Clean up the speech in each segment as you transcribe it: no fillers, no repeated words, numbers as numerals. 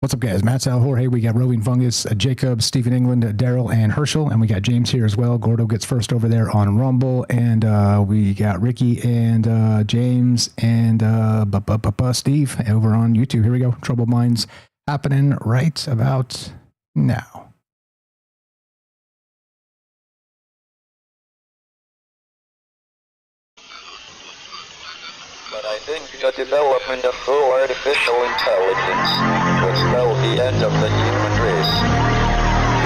What's up, guys? Matt, Sal, Jorge. We got Roving Fungus, Jacob, Stephen England, Daryl, and Herschel. And we got James here as well. Gordo gets first over there on Rumble. And we got Ricky and James and Steve over on YouTube. Here we go. Troubled Minds happening right about now. But I think the development of full artificial intelligence will spell the end of the human race.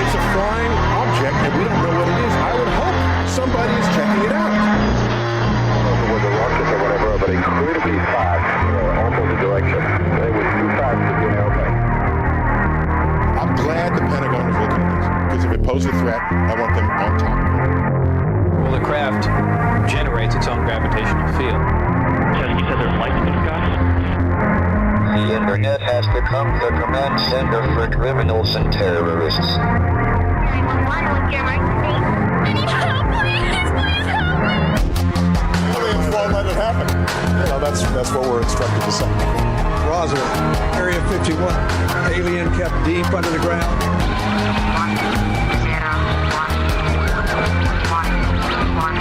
It's a flying object and we don't know what it is. I would hope somebody is checking it out. I don't know whether rockets or whatever, but incredibly fast, opposite direction. They were too fast to be an airplane. I'm glad the Pentagon is looking at this, because if it poses a threat, I want them on top of it. Well, the craft generates its own gravitational field. You said there's lights in the sky? The internet has become the command center for criminals and terrorists. Won't let it happen. You know, that's what we're instructed to say. Roger, Area 51. Alien kept deep under the ground. 1 0 1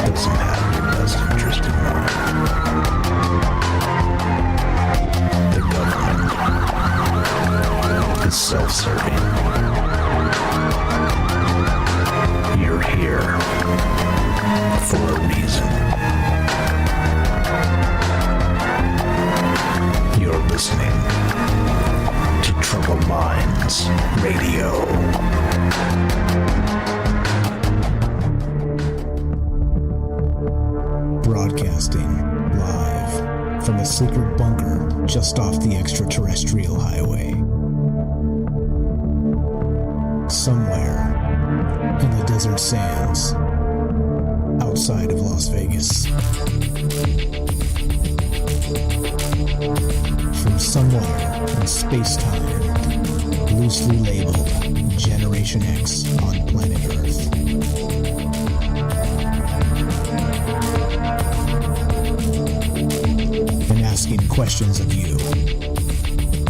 doesn't have your best interest in mind. The government is self-serving. You're here for a reason. You're listening to Troubled Minds Radio. Broadcasting live from a secret bunker just off the extraterrestrial highway. Somewhere in the desert sands outside of Las Vegas. From somewhere in space-time, loosely labeled Generation X on planet Earth. And asking questions of you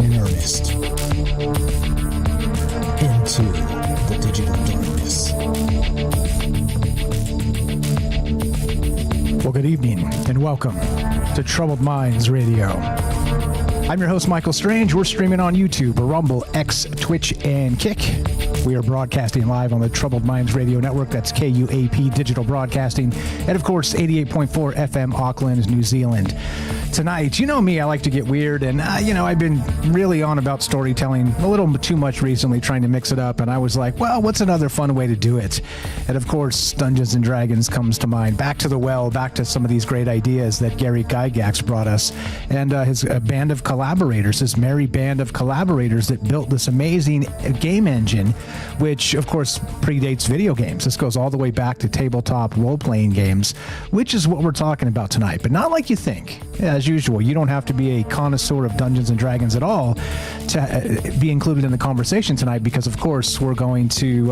in earnest into the digital darkness. Well, good evening and welcome to Troubled Minds Radio. I'm your host, Michael Strange. We're streaming on YouTube, Rumble, X, Twitch, and Kick. We are broadcasting live on the Troubled Minds Radio Network. That's KUAP Digital Broadcasting. And, of course, 88.4 FM, Auckland, New Zealand. Tonight, you know me, I like to get weird. And, I've been really on about storytelling a little too much recently, trying to mix it up. And I was like, well, what's another fun way to do it? And, of course, Dungeons and Dragons comes to mind. Back to the well, back to some of these great ideas that Gary Gygax brought us. And his band of collaborators, his merry band of collaborators that built this amazing game engine, which, of course, predates video games. This goes all the way back to tabletop role-playing games, which is what we're talking about tonight. But not like you think. As usual, you don't have to be a connoisseur of Dungeons and Dragons at all to be included in the conversation tonight, because, of course, we're going to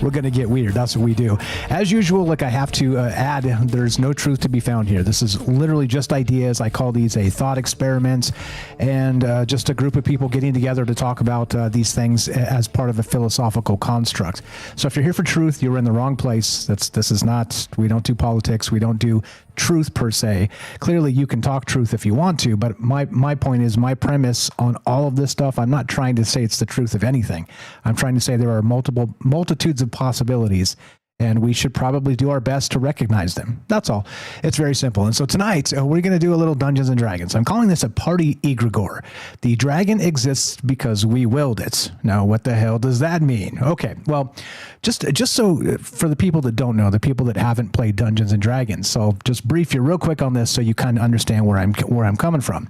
we're going to get weird. That's what we do. As usual, I have to add, there's no truth to be found here. This is literally just ideas. I call these a thought experiment, and just a group of people getting together to talk about these things as part of a philosophical construct. So if you're here for truth, you're in the wrong place. This is not, we don't do politics. We don't do truth per se. Clearly you can talk truth if you want to, but my point is, my premise on all of this stuff, I'm not trying to say it's the truth of anything. I'm trying to say there are multitudes of possibilities, and we should probably do our best to recognize them. That's all. It's very simple. And so tonight, we're going to do a little Dungeons and Dragons. I'm calling this a party Egregore. The dragon exists because we willed it. Now, what the hell does that mean? Okay, well, just so for the people that don't know, the people that haven't played Dungeons and Dragons, so I'll just brief you real quick on this so you kind of understand where I'm coming from.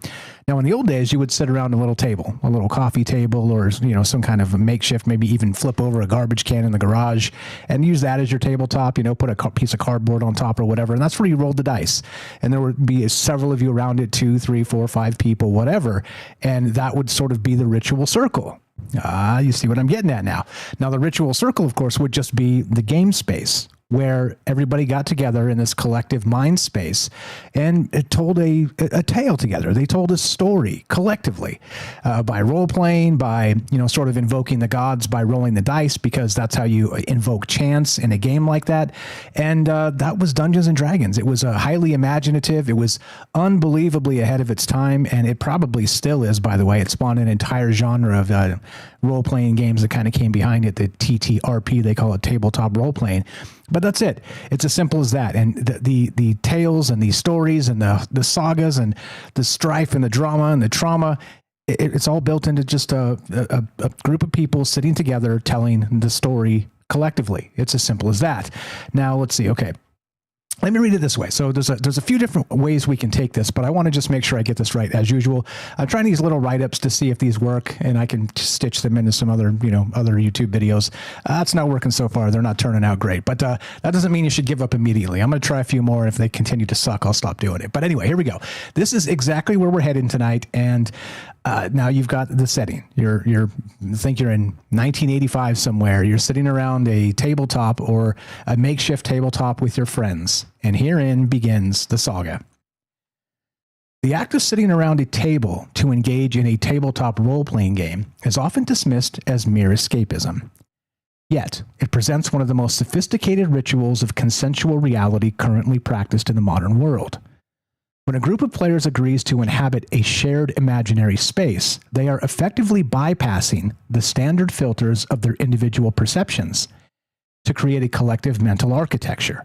Now, in the old days, you would sit around a little table, a little coffee table, or some kind of a makeshift, maybe even flip over a garbage can in the garage and use that as your tabletop, put a piece of cardboard on top or whatever, and that's where you rolled the dice. And there would be several of you around it, 2, 3, 4, 5 people, whatever, and that would sort of be the ritual circle. You see what I'm getting at now. Now, the ritual circle, of course, would just be the game space where everybody got together in this collective mind space and it told a tale together. They told a story collectively by role-playing, by, sort of invoking the gods by rolling the dice, because that's how you invoke chance in a game like that. And that was Dungeons & Dragons. It was highly imaginative. It was unbelievably ahead of its time, and it probably still is, by the way. It spawned an entire genre of role-playing games that kind of came behind it, the TTRP, they call it tabletop role-playing. But that's it. It's as simple as that. And the tales and the stories and the sagas and the strife and the drama and the trauma, it's all built into just a group of people sitting together telling the story collectively. It's as simple as that. Now, let's see. Okay. Let me read it this way. So there's a few different ways we can take this, but I want to just make sure I get this right as usual. I'm trying these little write-ups to see if these work, and I can stitch them into some other YouTube videos. That's not working so far. They're not turning out great, but that doesn't mean you should give up immediately. I'm going to try a few more. If they continue to suck, I'll stop doing it. But anyway, here we go. This is exactly where we're heading tonight, and now you've got the setting. I think you're in 1985 somewhere. You're sitting around a tabletop or a makeshift tabletop with your friends. And herein begins the saga. The act of sitting around a table to engage in a tabletop role-playing game is often dismissed as mere escapism. Yet, it presents one of the most sophisticated rituals of consensual reality currently practiced in the modern world. When a group of players agrees to inhabit a shared imaginary space, they are effectively bypassing the standard filters of their individual perceptions to create a collective mental architecture.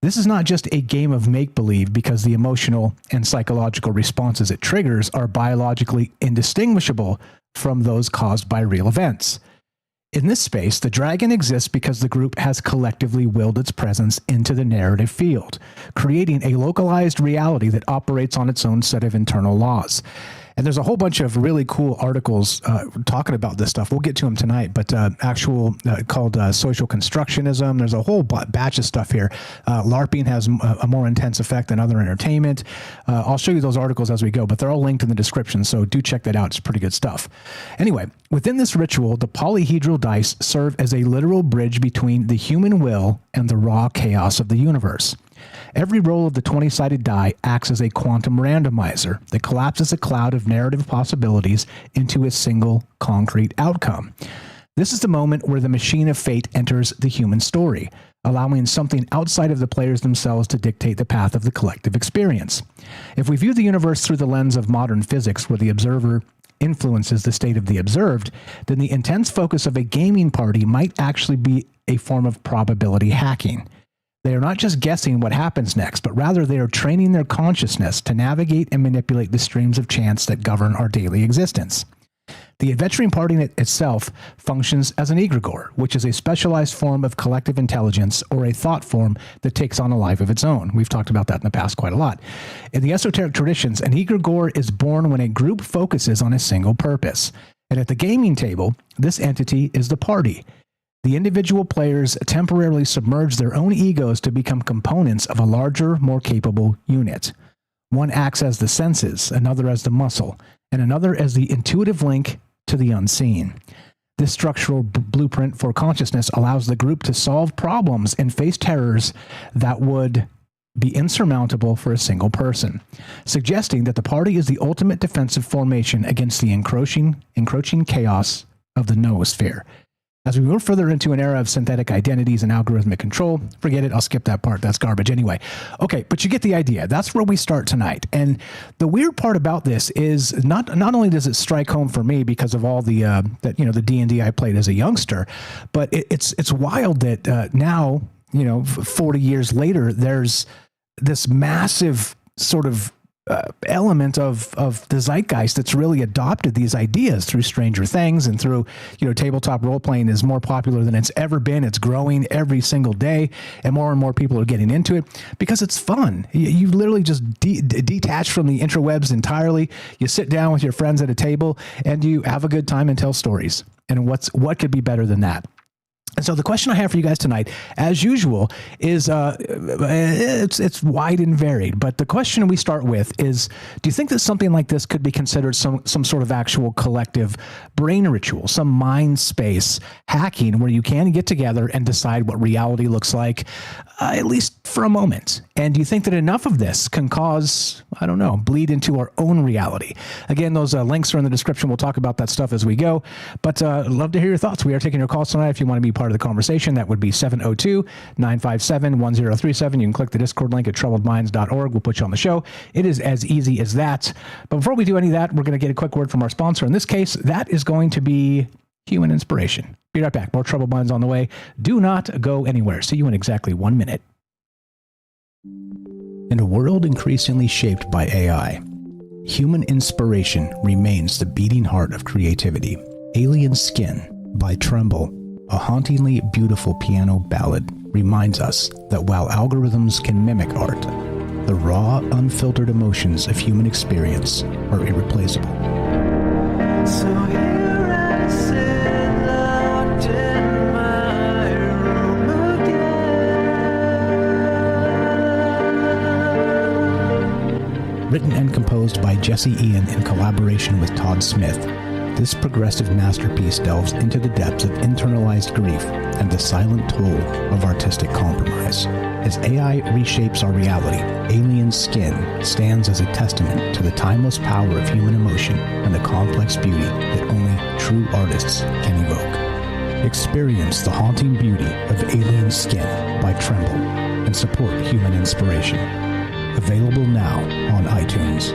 This is not just a game of make-believe because the emotional and psychological responses it triggers are biologically indistinguishable from those caused by real events. In this space, the dragon exists because the group has collectively willed its presence into the narrative field, creating a localized reality that operates on its own set of internal laws. And there's a whole bunch of really cool articles talking about this stuff. We'll get to them tonight, but called social constructionism. There's a whole batch of stuff here. LARPing has a more intense effect than other entertainment. I'll show you those articles as we go, but they're all linked in the description, so do check that out. It's pretty good stuff. Anyway, within this ritual, the polyhedral dice serve as a literal bridge between the human will and the raw chaos of the universe. Every roll of the 20-sided die acts as a quantum randomizer that collapses a cloud of narrative possibilities into a single concrete outcome. This is the moment where the machine of fate enters the human story, allowing something outside of the players themselves to dictate the path of the collective experience. If we view the universe through the lens of modern physics, where the observer influences the state of the observed, then the intense focus of a gaming party might actually be a form of probability hacking. They are not just guessing what happens next, but rather they are training their consciousness to navigate and manipulate the streams of chance that govern our daily existence. The adventuring party itself functions as an egregore, which is a specialized form of collective intelligence or a thought form that takes on a life of its own. We've talked about that in the past quite a lot. In the esoteric traditions, an egregore is born when a group focuses on a single purpose. And at the gaming table, this entity is the party. The individual players temporarily submerge their own egos to become components of a larger, more capable unit. One acts as the senses, another as the muscle, and another as the intuitive link to the unseen. This structural blueprint for consciousness allows the group to solve problems and face terrors that would be insurmountable for a single person, suggesting that the party is the ultimate defensive formation against the encroaching chaos of the noosphere. As we move further into an era of synthetic identities and algorithmic control, forget it, I'll skip that part, that's garbage anyway. Okay, but you get the idea. That's where we start tonight. And the weird part about this is not only does it strike home for me because of all the the D&D I played as a youngster, but it's wild that now, 40 years later, there's this massive sort of element of the zeitgeist that's really adopted these ideas through Stranger Things and through, tabletop role-playing is more popular than it's ever been. It's growing every single day, and more people are getting into it because it's fun. You literally just detach from the interwebs entirely. You sit down with your friends at a table and you have a good time and tell stories. And what could be better than that? And so the question I have for you guys tonight, as usual, is it's wide and varied. But the question we start with is, do you think that something like this could be considered some sort of actual collective brain ritual, some mind space hacking where you can get together and decide what reality looks like, at least for a moment? And do you think that enough of this can cause, I don't know, bleed into our own reality? Again, those links are in the description. We'll talk about that stuff as we go. But I'd love to hear your thoughts. We are taking your calls tonight. If you want to be part of the conversation, that would be 702-957-1037. You can click the Discord link at troubledminds.org. We'll put you on the show. It is as easy as that. But before we do any of that, we're going to get a quick word from our sponsor. In this case, that is going to be Human Inspiration. Be right back. More Troubled Minds on the way. Do not go anywhere. See you in exactly 1 minute. In a world increasingly shaped by AI, human inspiration remains the beating heart of creativity. Alien Skin by Tremble, a hauntingly beautiful piano ballad, reminds us that while algorithms can mimic art, the raw, unfiltered emotions of human experience are irreplaceable. So here I sit, locked in my room again. Written and composed by Jesse Ian in collaboration with Todd Smith, this progressive masterpiece delves into the depths of internalized grief and the silent toll of artistic compromise. As AI reshapes our reality, Alien Skin stands as a testament to the timeless power of human emotion and the complex beauty that only true artists can evoke. Experience the haunting beauty of Alien Skin by Tremble and support human inspiration. Available now on iTunes.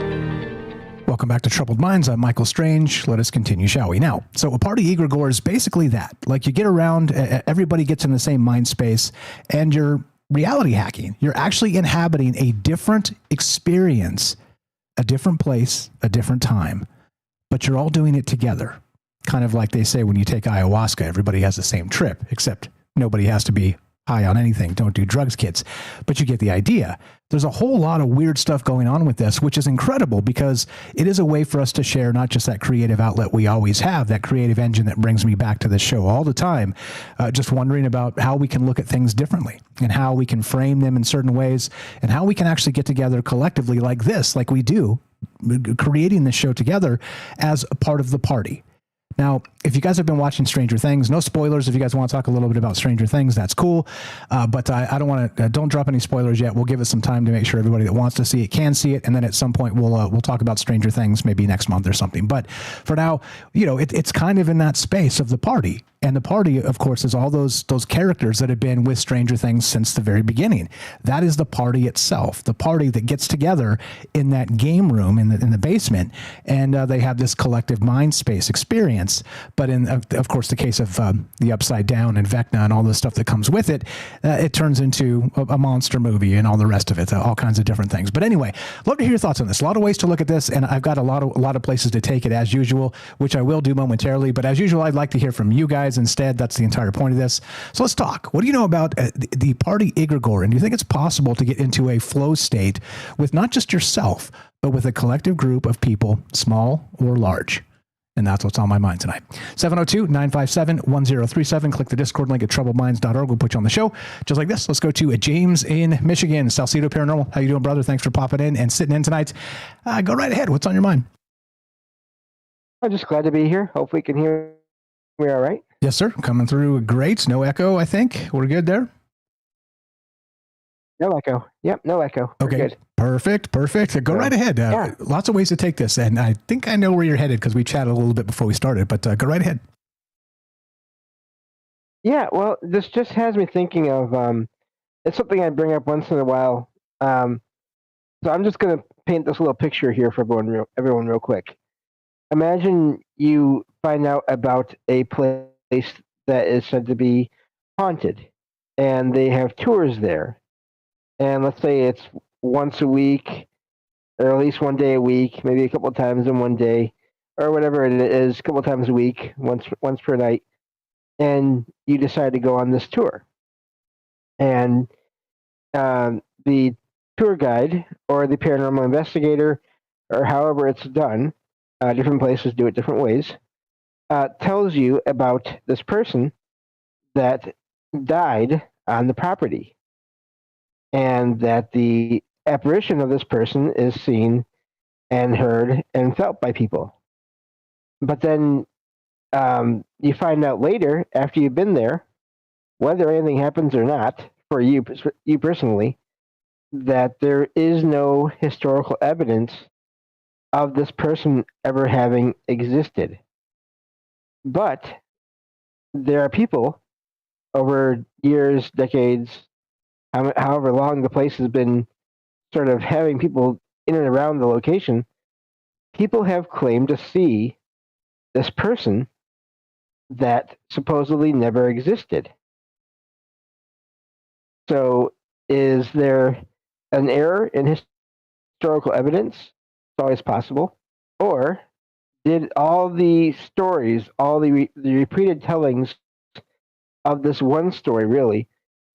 Welcome back to Troubled Minds. I'm Michael Strange. Let us continue, shall we? Now, so a party egregore is basically that. Like, you get around, everybody gets in the same mind space, and you're reality hacking. You're actually inhabiting a different experience, a different place, a different time, but you're all doing it together. Kind of like they say when you take ayahuasca, everybody has the same trip, except nobody has to be high on anything. Don't do drugs, kids. But you get the idea. There's a whole lot of weird stuff going on with this, which is incredible because it is a way for us to share not just that creative outlet we always have, that creative engine that brings me back to this show all the time, just wondering about how we can look at things differently and how we can frame them in certain ways and how we can actually get together collectively like this, like we do, creating this show together as a part of the party. Now, if you guys have been watching Stranger Things, no spoilers. If you guys want to talk a little bit about Stranger Things, that's cool. But I don't want to, don't drop any spoilers yet. We'll give it some time to make sure everybody that wants to see it can see it. And then at some point we'll talk about Stranger Things maybe next month or something. But for now, you know, it's kind of in that space of the party. And the party, of course, is all those characters that have been with Stranger Things since the very beginning. That is the party itself, the party that gets together in that game room in the basement, and they have this collective mind space experience. But in, of course, the case of the Upside Down and Vecna and all the stuff that comes with it, it turns into a monster movie and all the rest of it, all kinds of different things. But anyway, love to hear your thoughts on this. A lot of ways to look at this, and I've got a lot of places to take it as usual, which I will do momentarily. But as usual, I'd like to hear from you guys instead. That's the entire point of this. So let's talk. What do you know about the party egregore? And do you think it's possible to get into a flow state with not just yourself, but with a collective group of people, small or large? And that's what's on my mind tonight. 702-957-1037. Click the Discord link at troubledminds.org. We'll put you on the show. Just like this, let's go to James in Michigan. Salcedo Paranormal. How you doing, brother? Thanks for popping in and sitting in tonight. Go right ahead. What's on your mind? I'm just glad to be here. Hopefully you can hear me all right. Yes, sir. Coming through great. No echo, I think. We're good there? No echo. Yep, no echo. We're okay. Good. Perfect. Go right ahead. Yeah. Lots of ways to take this. And I think I know where you're headed because we chatted a little bit before we started, but go right ahead. Yeah, well, this just has me thinking of, it's something I bring up once in a while. So I'm just going to paint this little picture here for everyone real quick. Imagine you find out about a place that is said to be haunted, and they have tours there. And let's say it's once a week, or at least one day a week, maybe a couple of times in one day, or whatever it is, a couple of times a week, once per night. And you decide to go on this tour. And the tour guide or the paranormal investigator, or however it's done, different places do it different ways, tells you about this person that died on the property, and that the apparition of this person is seen and heard and felt by people. But then you find out later, after you've been there, whether anything happens or not, for you personally, that there is no historical evidence of this person ever having existed. But there are people over years, decades, however long the place has been sort of having people in and around the location, people have claimed to see this person that supposedly never existed. So is there an error in historical evidence? It's always possible. Or did all the stories, all the repeated tellings of this one story, really,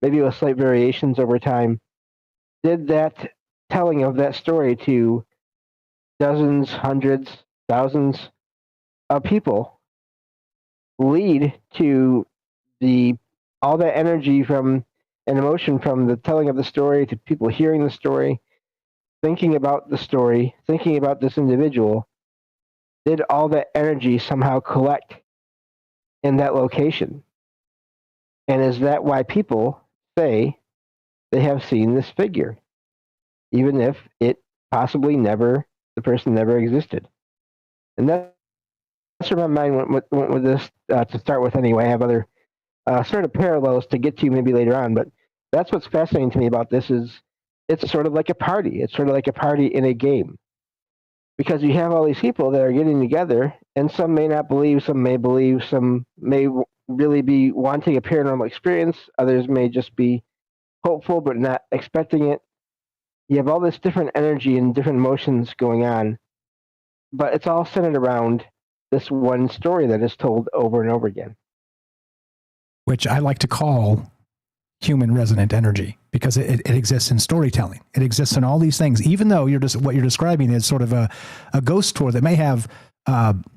maybe with slight variations over time, did that telling of that story to dozens, hundreds, thousands of people lead to all that energy from and emotion from the telling of the story to people hearing the story, thinking about the story, thinking about this individual? Did all that energy somehow collect in that location? And is that why people say they have seen this figure, even if it possibly the person never existed? And that's where my mind went with this to start with anyway. I have other sort of parallels to get to maybe later on, but that's what's fascinating to me about this is it's sort of like a party. It's sort of like a party in a game. Because you have all these people that are getting together, and some may not believe, some may believe, some may really be wanting a paranormal experience, others may just be hopeful but not expecting it. You have all this different energy and different emotions going on, but it's all centered around this one story that is told over and over again. Which I like to call human resonant energy, because it exists in storytelling. It exists in all these things, even though what you're describing is sort of a ghost tour that may have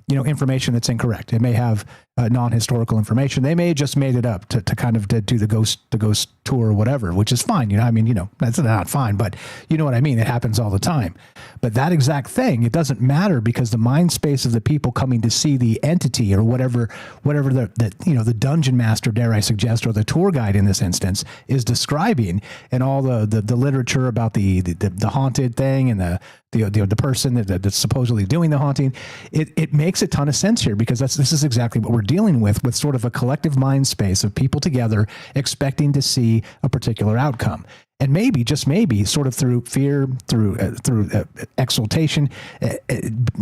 information that's incorrect. It may have non-historical information. They may have just made it up to kind of do the ghost tour or whatever, which is fine. That's not fine, but you know what I mean? It happens all the time. But that exact thing, it doesn't matter, because the mind space of the people coming to see the entity or whatever the dungeon master, dare I suggest, or the tour guide in this instance is describing, and all the literature about the haunted thing and the person that's supposedly doing the haunting, it makes a ton of sense here, because this is exactly what we're dealing with sort of a collective mind space of people together expecting to see a particular outcome. And maybe, just maybe, sort of through fear, through exultation,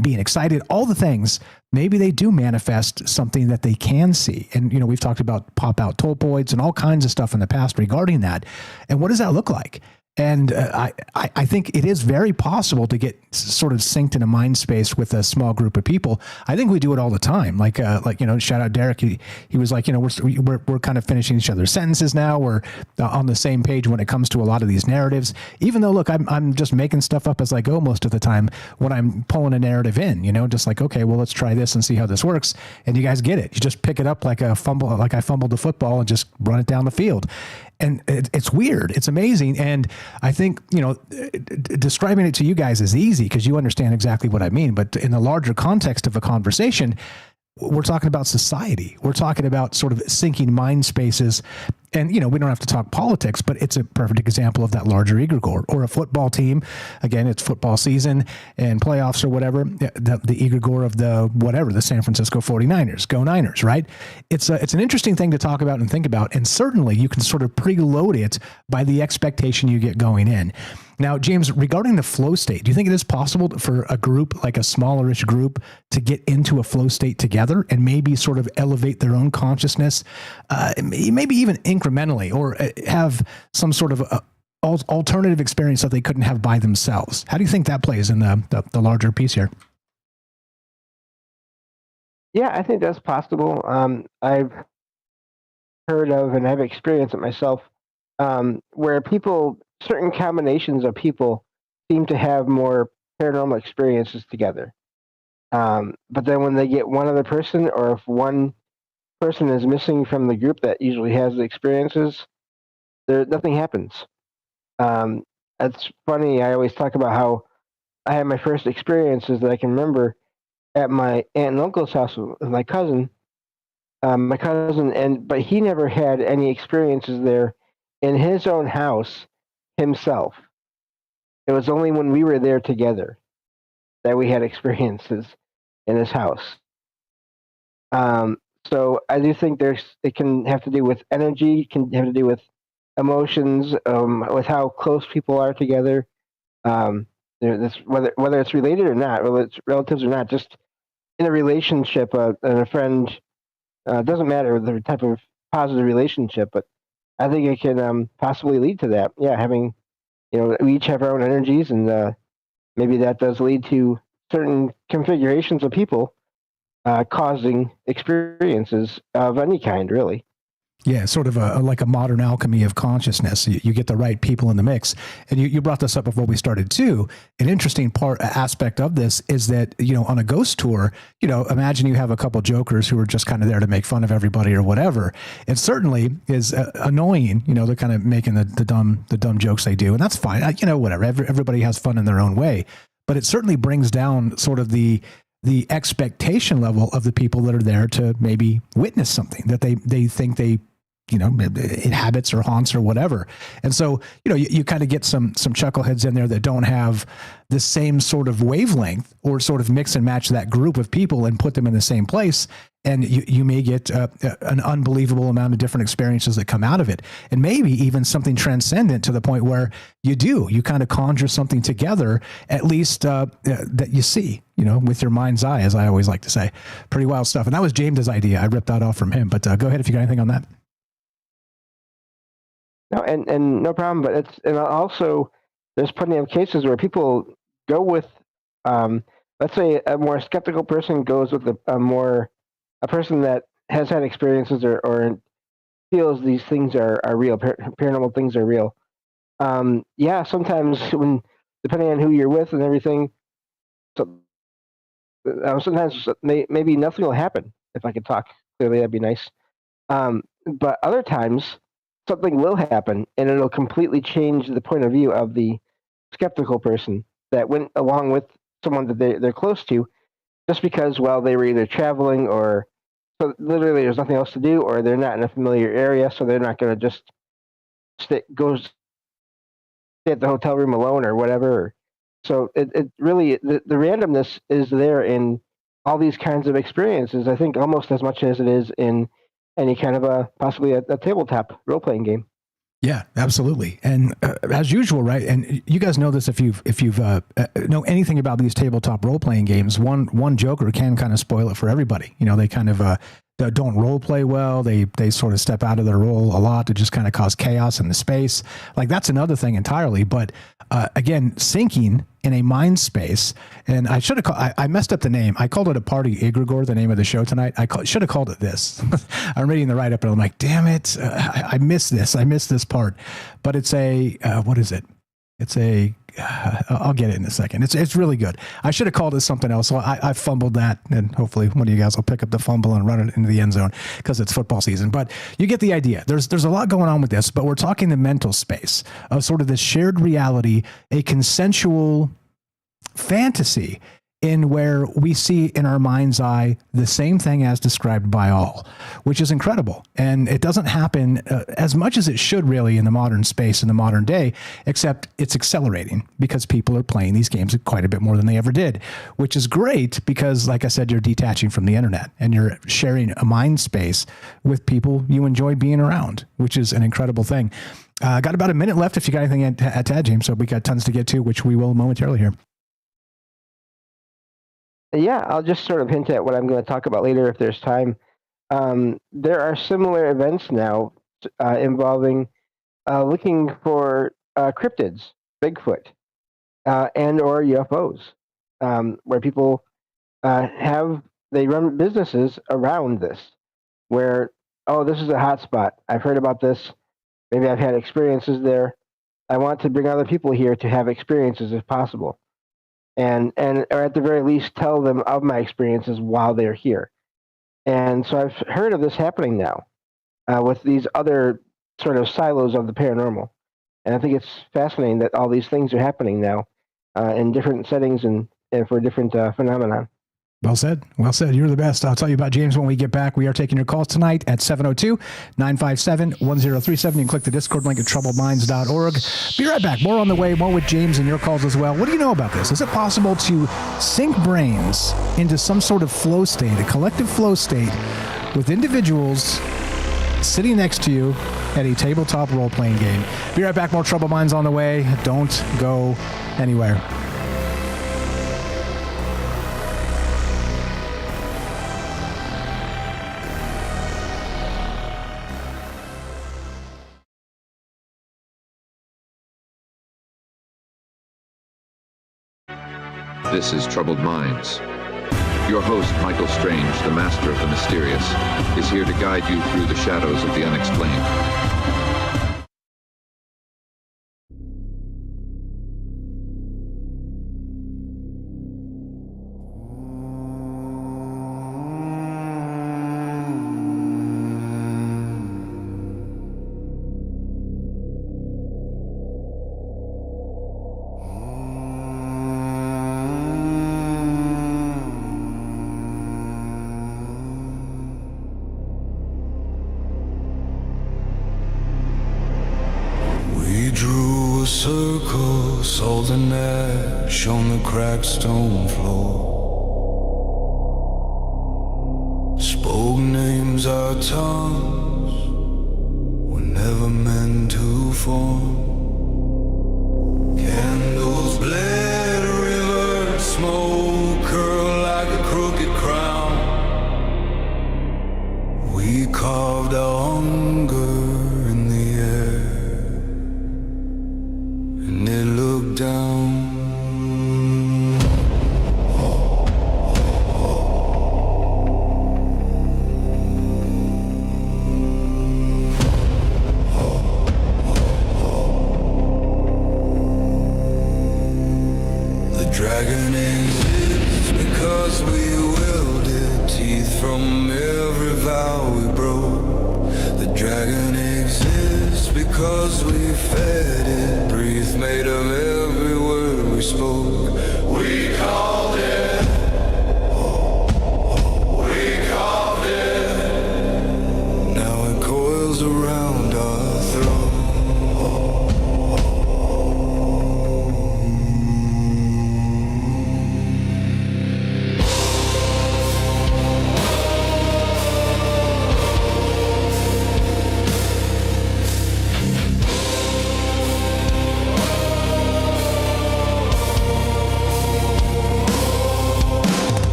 being excited, all the things, maybe they do manifest something that they can see. And, we've talked about pop-out topoids and all kinds of stuff in the past regarding that. And what does that look like? And I think it is very possible to get sort of synced in a mind space with a small group of people. I think we do it all the time. Like shout out Derek. He was like, we're kind of finishing each other's sentences now. We're on the same page when it comes to a lot of these narratives. Even though, look, I'm just making stuff up as I go most of the time when I'm pulling a narrative in. Just like, okay, well, let's try this and see how this works. And you guys get it. You just pick it up like I fumbled the football and just run it down the field. And it's weird. It's amazing. And I think, describing it to you guys is easy because you understand exactly what I mean. But in the larger context of a conversation, we're talking about society. We're talking about sort of syncing mind spaces. And, we don't have to talk politics, but it's a perfect example of that larger egregore. Or a football team. Again, it's football season and playoffs or whatever. The egregore of the San Francisco 49ers. Go Niners, right? It's an interesting thing to talk about and think about. And certainly you can sort of preload it by the expectation you get going in. Now, James, regarding the flow state, do you think it is possible for a group, like a smallerish group, to get into a flow state together and maybe sort of elevate their own consciousness, maybe even incrementally, or have some sort of alternative experience that they couldn't have by themselves? How do you think that plays in the larger piece here? Yeah, I think that's possible. I've heard of, and I've experienced it myself, where certain combinations of people seem to have more paranormal experiences together. But then when they get one other person, or if one person is missing from the group that usually has the experiences, nothing happens. It's funny. I always talk about how I had my first experiences that I can remember at my aunt and uncle's house with my cousin. But he never had any experiences there in his own house himself. It was only when we were there together that we had experiences in his house. So I do think it can have to do with energy, can have to do with emotions, with how close people are together. Whether it's related or not, whether it's relatives or not, just in a relationship and a friend, doesn't matter the type of positive relationship, but I think it can possibly lead to that. Yeah, having, we each have our own energies, and maybe that does lead to certain configurations of people causing experiences of any kind, really. Yeah, sort of like a modern alchemy of consciousness. You get the right people in the mix. And you brought this up before we started too. An interesting aspect of this is that, on a ghost tour, imagine you have a couple jokers who are just kind of there to make fun of everybody or whatever. It certainly is annoying, they're kind of making the dumb jokes they do. And that's fine. Whatever. Everybody has fun in their own way. But it certainly brings down sort of the expectation level of the people that are there to maybe witness something that they think they inhabits or haunts or whatever. And so, you kind of get some chuckleheads in there that don't have the same sort of wavelength, or sort of mix and match that group of people and put them in the same place. And you may get an unbelievable amount of different experiences that come out of it. And maybe even something transcendent to the point where you kind of conjure something together, at least that you see, with your mind's eye, as I always like to say. Pretty wild stuff. And that was James's idea. I ripped that off from him, but go ahead if you got anything on that. No, and no problem. But also there's plenty of cases where people go with, let's say, a more skeptical person goes with a person that has had experiences or feels these things are real, paranormal things are real. Yeah, sometimes depending on who you're with and everything, sometimes maybe nothing will happen. If I could talk clearly, that'd be nice. But other times, something will happen, and it'll completely change the point of view of the skeptical person that went along with someone that they're close to, just because, they were either traveling or so literally there's nothing else to do, or they're not in a familiar area, so they're not going to just stay at the hotel room alone or whatever. So it really, the randomness is there in all these kinds of experiences, I think, almost as much as it is in any kind of possibly a tabletop role-playing game. Yeah, absolutely. And as usual, right? And you guys know this if you've know anything about these tabletop role-playing games, one joker can kind of spoil it for everybody. They kind of don't role play well. They sort of step out of their role a lot to just kind of cause chaos in the space. Like, that's another thing entirely. But again, syncing in a mind space, and I messed up the name. I called it a party Egregore, the name of the show tonight. I should have called it this. I'm reading the write-up and I'm like, damn it, I missed this. I missed this part. But it's what is it? It's I'll get it in a second. It's really good. I should have called it something else. So I fumbled that, and hopefully one of you guys will pick up the fumble and run it into the end zone because it's football season. But you get the idea. There's a lot going on with this, but we're talking the mental space of sort of this shared reality, a consensual fantasy in where we see in our mind's eye the same thing as described by all, which is incredible. And it doesn't happen as much as it should really in the modern space in the modern day, except it's accelerating because people are playing these games quite a bit more than they ever did, which is great because, like I said, you're detaching from the internet and you're sharing a mind space with people you enjoy being around, which is an incredible thing. Got about a minute left if you got anything to add, James. So we got tons to get to, which we will momentarily here. Yeah, I'll just sort of hint at what I'm going to talk about later if there's time. There are similar events now involving looking for cryptids, Bigfoot, and or UFOs, where people they run businesses around this, where, this is a hot spot. I've heard about this. Maybe I've had experiences there. I want to bring other people here to have experiences if possible. And or at the very least tell them of my experiences while they're here. And so I've heard of this happening now with these other sort of silos of the paranormal. And I think it's fascinating that all these things are happening now in different settings and for different phenomena. Well said. Well said. You're the best. I'll tell you about James when we get back. We are taking your calls tonight at 702-957-1037. You can click the Discord link at troubledminds.org. Be right back. More on the way. More with James and your calls as well. What do you know about this? Is it possible to sync brains into some sort of flow state, a collective flow state, with individuals sitting next to you at a tabletop role-playing game? Be right back. More Troubled Minds on the way. Don't go anywhere. This is Troubled Minds. Your host, Michael Strange, the master of the mysterious, is here to guide you through the shadows of the unexplained. On the cracked stone floor, spoke names our tongues were never meant to form. Candles bled, river smoke curled like a crooked crown. We carved our hunger in the air, and it looked down. Dragon exists because we willed it, teeth from every vow we broke. The dragon exists because we fed it, breath made of every word we spoke. We called it, we called it, now it coils around our throat.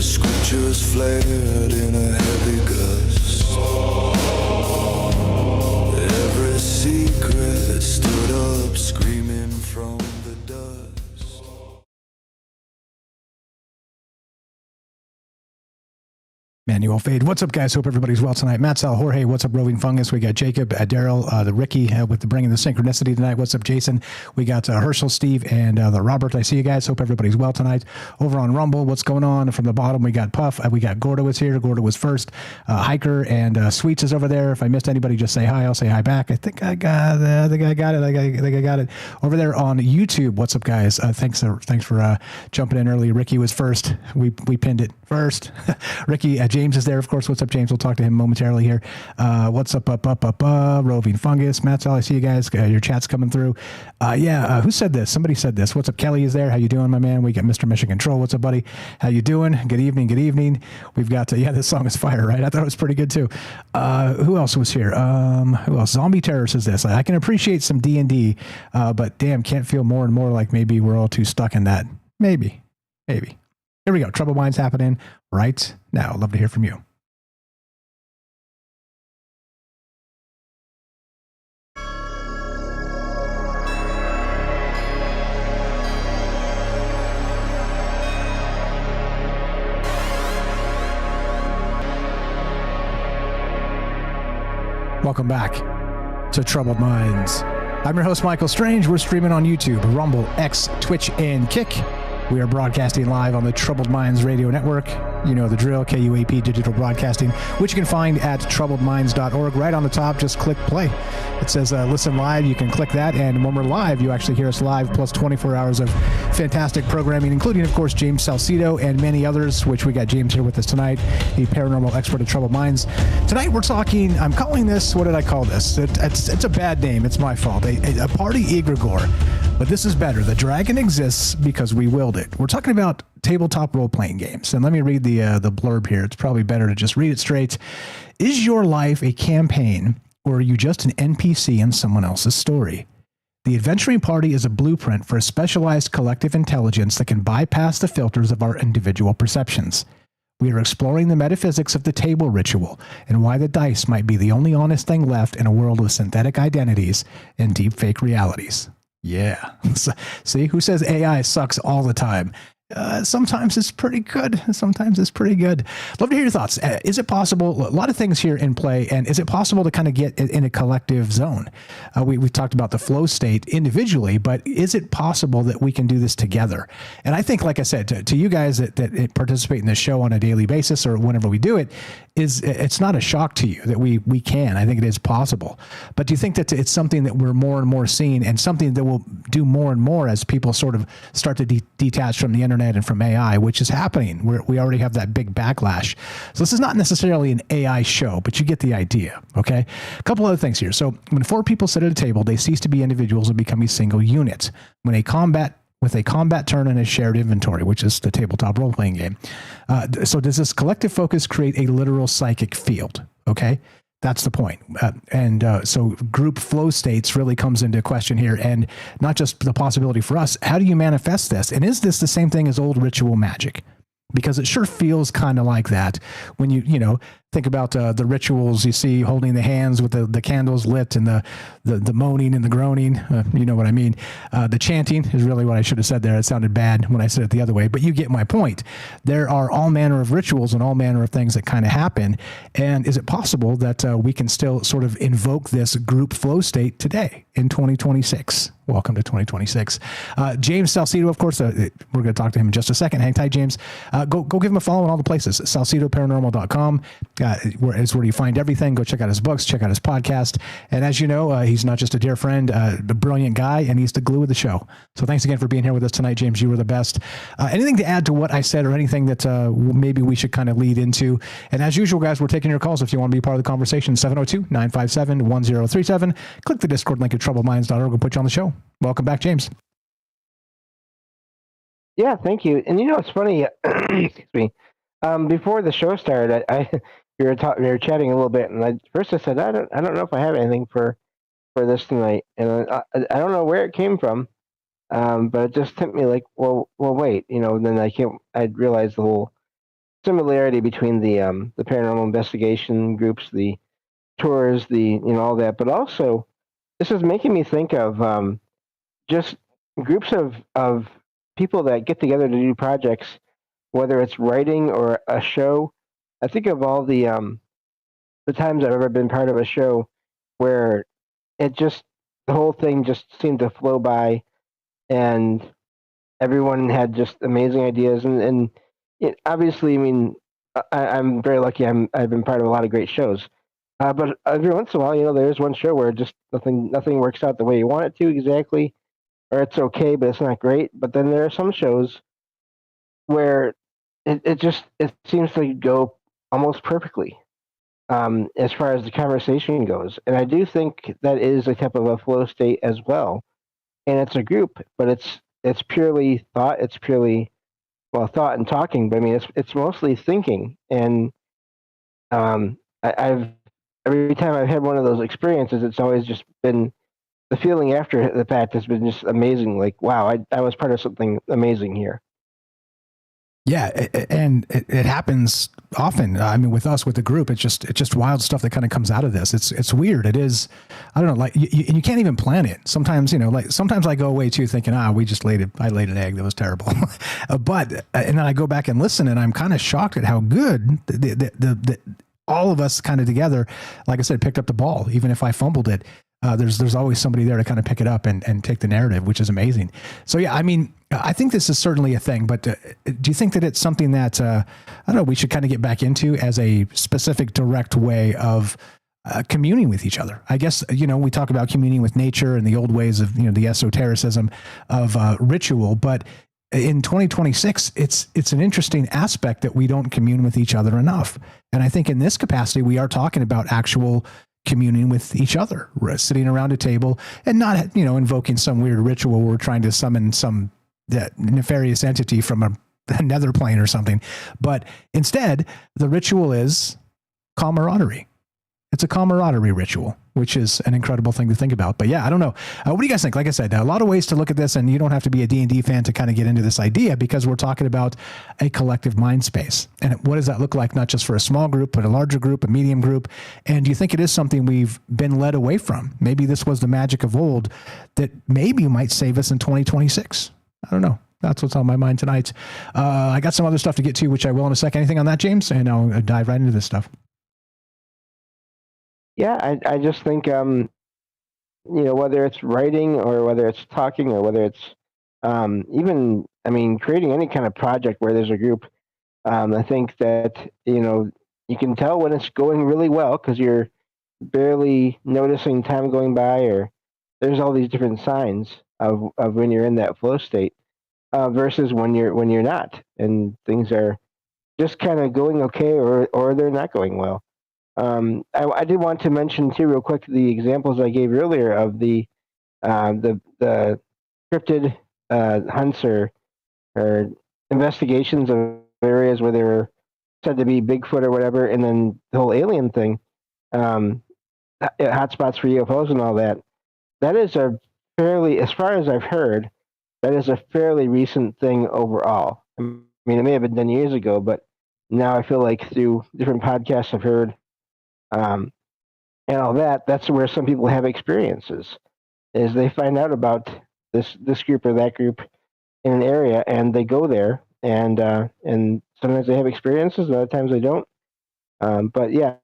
Scriptures flared in a heavy gust. Every secret stood up screaming from the dust. Manuel Fade. What's up, guys? Hope everybody's well tonight. Matt Sal, Jorge. What's up, Roving Fungus? We got Jacob, Daryl, the Ricky with the bringing the synchronicity tonight. What's up, Jason? We got Herschel, Steve, and the Robert. I see you guys. Hope everybody's well tonight. Over on Rumble, what's going on? From the bottom, we got Puff. We got Gordo is here. Gordo was first. Hiker and Sweets is over there. If I missed anybody, just say hi. I'll say hi back. I think I got it. I think I got it. Over there on YouTube, what's up, guys? Thanks for jumping in early. Ricky was first. We pinned it first. Ricky, James is there, of course. What's up, James? We'll talk to him momentarily here. What's up, Roving Fungus. Matt, I see you guys. Your chat's coming through. Who said this? Somebody said this. What's up, Kelly is there. How you doing, my man? We got Mr. Mission Control. What's up, buddy? How you doing? Good evening. We've got, this song is fire, right? I thought it was pretty good, too. Who else was here? Who else? Zombie Terror says this. I can appreciate some D&D, but damn, can't feel more and more like maybe we're all too stuck in that. Maybe. Here we go. Trouble Minds happening right now. Love to hear from you. Welcome back to Troubled Minds. I'm your host, Michael Strange. We're streaming on YouTube, Rumble, X, Twitch, and Kick. We are broadcasting live on the Troubled Minds Radio Network. You know the drill, KUAP Digital Broadcasting, which you can find at troubledminds.org. Right on the top, just click play. It says listen live. You can click that, and when we're live, you actually hear us live, plus 24 hours of fantastic programming, including, of course, James Salcido and many others, which we got James here with us tonight, the paranormal expert of Troubled Minds. Tonight we're talking, I'm calling this, what did I call this? It's a bad name. It's my fault. A party egregore. But this is better. The dragon exists because we willed it. We're talking about tabletop role-playing games. And let me read the blurb here. It's probably better to just read it straight. Is your life a campaign, or are you just an NPC in someone else's story? The adventuring party is a blueprint for a specialized collective intelligence that can bypass the filters of our individual perceptions. We are exploring the metaphysics of the table ritual and why the dice might be the only honest thing left in a world of synthetic identities and deepfake realities. Yeah. See, who says AI sucks all the time? Sometimes it's pretty good. Sometimes it's pretty good. Love to hear your thoughts. Is it possible? A lot of things here in play, and is it possible to kind of get in a collective zone? We've talked about the flow state individually, but is it possible that we can do this together? And I think, like I said, to you guys that participate in this show on a daily basis or whenever we do it, it's not a shock to you that we can. I think it is possible. But do you think that it's something that we're more and more seeing, and something that we'll do more and more as people sort of start to detach from the internet and from AI, which is happening? We already have that big backlash. So this is not necessarily an AI show, but you get the idea, okay? A couple other things here. So when 4 people sit at a table, they cease to be individuals and become a single unit. With a combat turn and a shared inventory, which is the tabletop role-playing game. So does this collective focus create a literal psychic field? Okay, that's the point. So group flow states really comes into question here, and not just the possibility for us. How do you manifest this? And is this the same thing as old ritual magic? Because it sure feels kind of like that when you think about the rituals you see, holding the hands with the candles lit, and the moaning and the groaning. You know what I mean? The chanting is really what I should have said there. It sounded bad when I said it the other way, but you get my point. There are all manner of rituals and all manner of things that kind of happen. And is it possible that we can still sort of invoke this group flow state today in 2026? Welcome to 2026. James Salcido, of course, we're going to talk to him in just a second. Hang tight, James. Go give him a follow on all the places. SalcidoParanormal.com is where you find everything. Go check out his books, check out his podcast. And as you know, he's not just a dear friend, a brilliant guy, and he's the glue of the show. So thanks again for being here with us tonight, James. You were the best. Anything to add to what I said, or anything that maybe we should kind of lead into? And as usual, guys, we're taking your calls if you want to be part of the conversation. 702-957-1037. Click the Discord link at troubledminds.org. We'll put you on the show. Welcome back, James. Yeah, thank you. And it's funny. Excuse me. Before the show started, we were chatting a little bit, and first I said I don't know if I have anything for this tonight, and I don't know where it came from, but it just hit me like, well, wait, And then I realized the whole similarity between the paranormal investigation groups, the tours, all that, but also this is making me think of just groups of people that get together to do projects, whether it's writing or a show. I think of all the times I've ever been part of a show where the whole thing just seemed to flow by, and everyone had just amazing ideas. And obviously, I mean, I'm very lucky. I've been part of a lot of great shows. But every once in a while, there's one show where just nothing works out the way you want it to exactly, or it's okay, but it's not great. But then there are some shows where it seems to go almost perfectly as far as the conversation goes. And I do think that is a type of a flow state as well. And it's a group, but it's purely thought. It's purely, thought and talking. But I mean, it's mostly thinking. And every time I've had one of those experiences, it's always just been, the feeling after the fact has been just amazing. Like, wow, I was part of something amazing here. Yeah, and it happens often. I mean, with us, with the group, it's just wild stuff that kind of comes out of this. It's weird. It is, I don't know, like you can't even plan it. Sometimes, sometimes I go away too thinking, I laid an egg that was terrible. And then I go back and listen, and I'm kind of shocked at how good the all of us kind of together, like I said, picked up the ball. Even if I fumbled it, there's always somebody there to kind of pick it up and take the narrative, which is amazing. So yeah, I mean, I think this is certainly a thing, but do you think that it's something that, I don't know, we should kind of get back into as a specific direct way of communing with each other? I guess, we talk about communing with nature and the old ways of, the esotericism of ritual, but in 2026, it's an interesting aspect that we don't commune with each other enough. And I think in this capacity, we are talking about actual communing with each other. We're sitting around a table and not, invoking some weird ritual where we're trying to summon some nefarious entity from another plane or something. But instead, the ritual is camaraderie. It's a camaraderie ritual, which is an incredible thing to think about. But yeah, I don't know. What do you guys think? Like I said, a lot of ways to look at this, and you don't have to be a D&D fan to kind of get into this idea, because we're talking about a collective mind space. And what does that look like, not just for a small group, but a larger group, a medium group? And do you think it is something we've been led away from? Maybe this was the magic of old that maybe might save us in 2026. I don't know. That's what's on my mind tonight. I got some other stuff to get to, which I will in a second. Anything on that, James? And I'll dive right into this stuff. Yeah, I just think, whether it's writing or whether it's talking or whether it's creating any kind of project where there's a group, I think that, you can tell when it's going really well because you're barely noticing time going by, or there's all these different signs of when you're in that flow state versus when you're not and things are just kind of going okay or they're not going well. I did want to mention too, real quick, the examples I gave earlier of the cryptid hunts or investigations of areas where they were said to be Bigfoot or whatever, and then the whole alien thing, hotspots for UFOs and all that. That is a fairly, as far as I've heard, that is a fairly recent thing overall. I mean, it may have been done years ago, but now I feel like through different podcasts I've heard, and all that, that's where some people have experiences, is they find out about this group or that group in an area, and they go there, and sometimes they have experiences, and other times they don't. But yeah,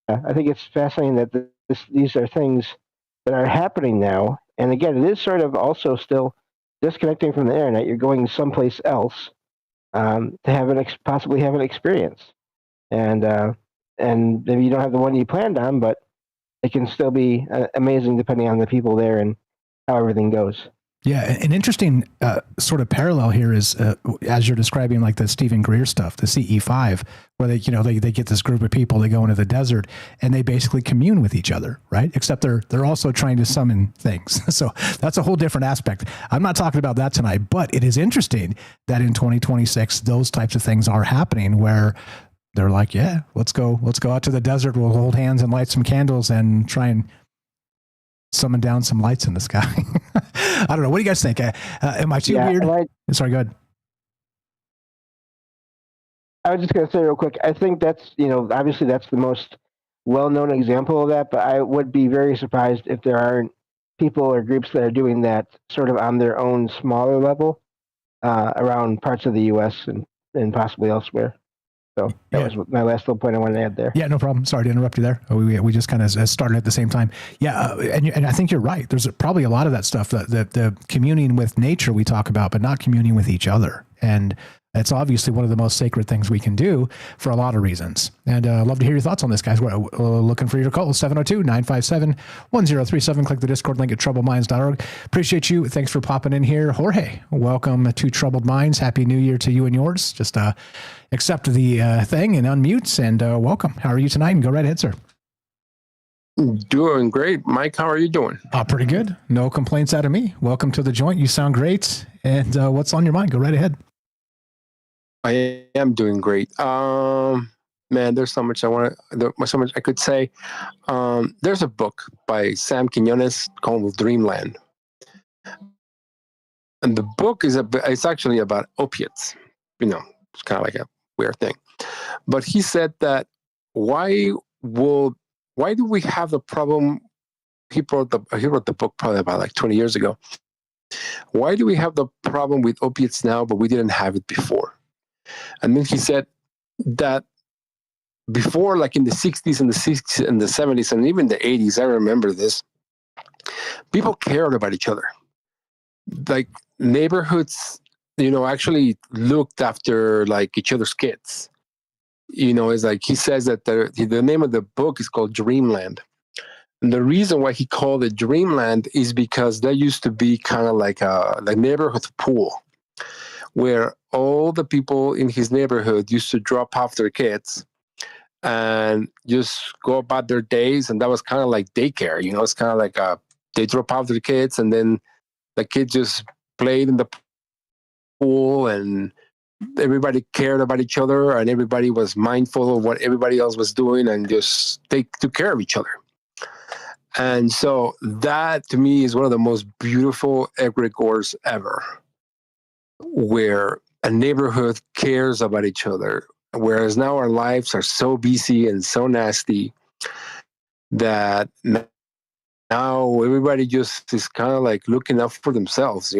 I think it's fascinating that these are things that are happening now. And again, it is sort of also still disconnecting from the internet. You're going someplace else to have possibly have an experience, and maybe you don't have the one you planned on, but it can still be amazing depending on the people there and how everything goes. Yeah, an interesting sort of parallel here is as you're describing, like the Stephen Greer stuff, the CE5, where they get this group of people, they go into the desert and they basically commune with each other, right? Except they're also trying to summon things. So that's a whole different aspect. I'm not talking about that tonight, but it is interesting that in 2026 those types of things are happening, where they're like, yeah, let's go out to the desert. We'll hold hands and light some candles and try and summon down some lights in the sky. I don't know. What do you guys think? Am I too weird? Sorry, go ahead. I was just going to say real quick, I think that's, obviously that's the most well-known example of that, but I would be very surprised if there aren't people or groups that are doing that sort of on their own smaller level around parts of the U.S. and possibly elsewhere. So that was my last little point I wanted to add there. Yeah, no problem. Sorry to interrupt you there. We just kind of started at the same time. Yeah, and I think you're right. There's probably a lot of that stuff, the communing with nature we talk about, but not communing with each other. And it's obviously one of the most sacred things we can do for a lot of reasons. And I'd love to hear your thoughts on this, guys. We're looking for your call, 702-957-1037. Click the Discord link at troubledminds.org. Appreciate you. Thanks for popping in here. Jorge, welcome to Troubled Minds. Happy New Year to you and yours. Just accept the thing and unmute, and welcome. How are you tonight? And go right ahead, sir. Doing great. Mike, how are you doing? Pretty good. No complaints out of me. Welcome to the joint. You sound great. And what's on your mind? Go right ahead. I am doing great. Man, there's so much so much I could say. There's a book by Sam Quinones called Dreamland. And the book it's actually about opiates. It's kind of like a weird thing. But he said that why do we have the problem? He wrote the book probably about like 20 years ago. Why do we have the problem with opiates now, but we didn't have it before? And then he said that before, like in the 60s and the 70s and even the 80s, I remember this, people cared about each other. like neighborhoods, actually looked after like each other's kids. It's like he says that the name of the book is called Dreamland. And the reason why he called it Dreamland is because there used to be kind of like a neighborhood pool where all the people in his neighborhood used to drop off their kids and just go about their days. And that was kind of like daycare, it's kind of like they drop off their kids and then the kids just played in the pool and everybody cared about each other and everybody was mindful of what everybody else was doing and just they took care of each other. And so that to me is one of the most beautiful egregores ever, where a neighborhood cares about each other. Whereas now our lives are so busy and so nasty that now everybody just is kind of like looking out for themselves,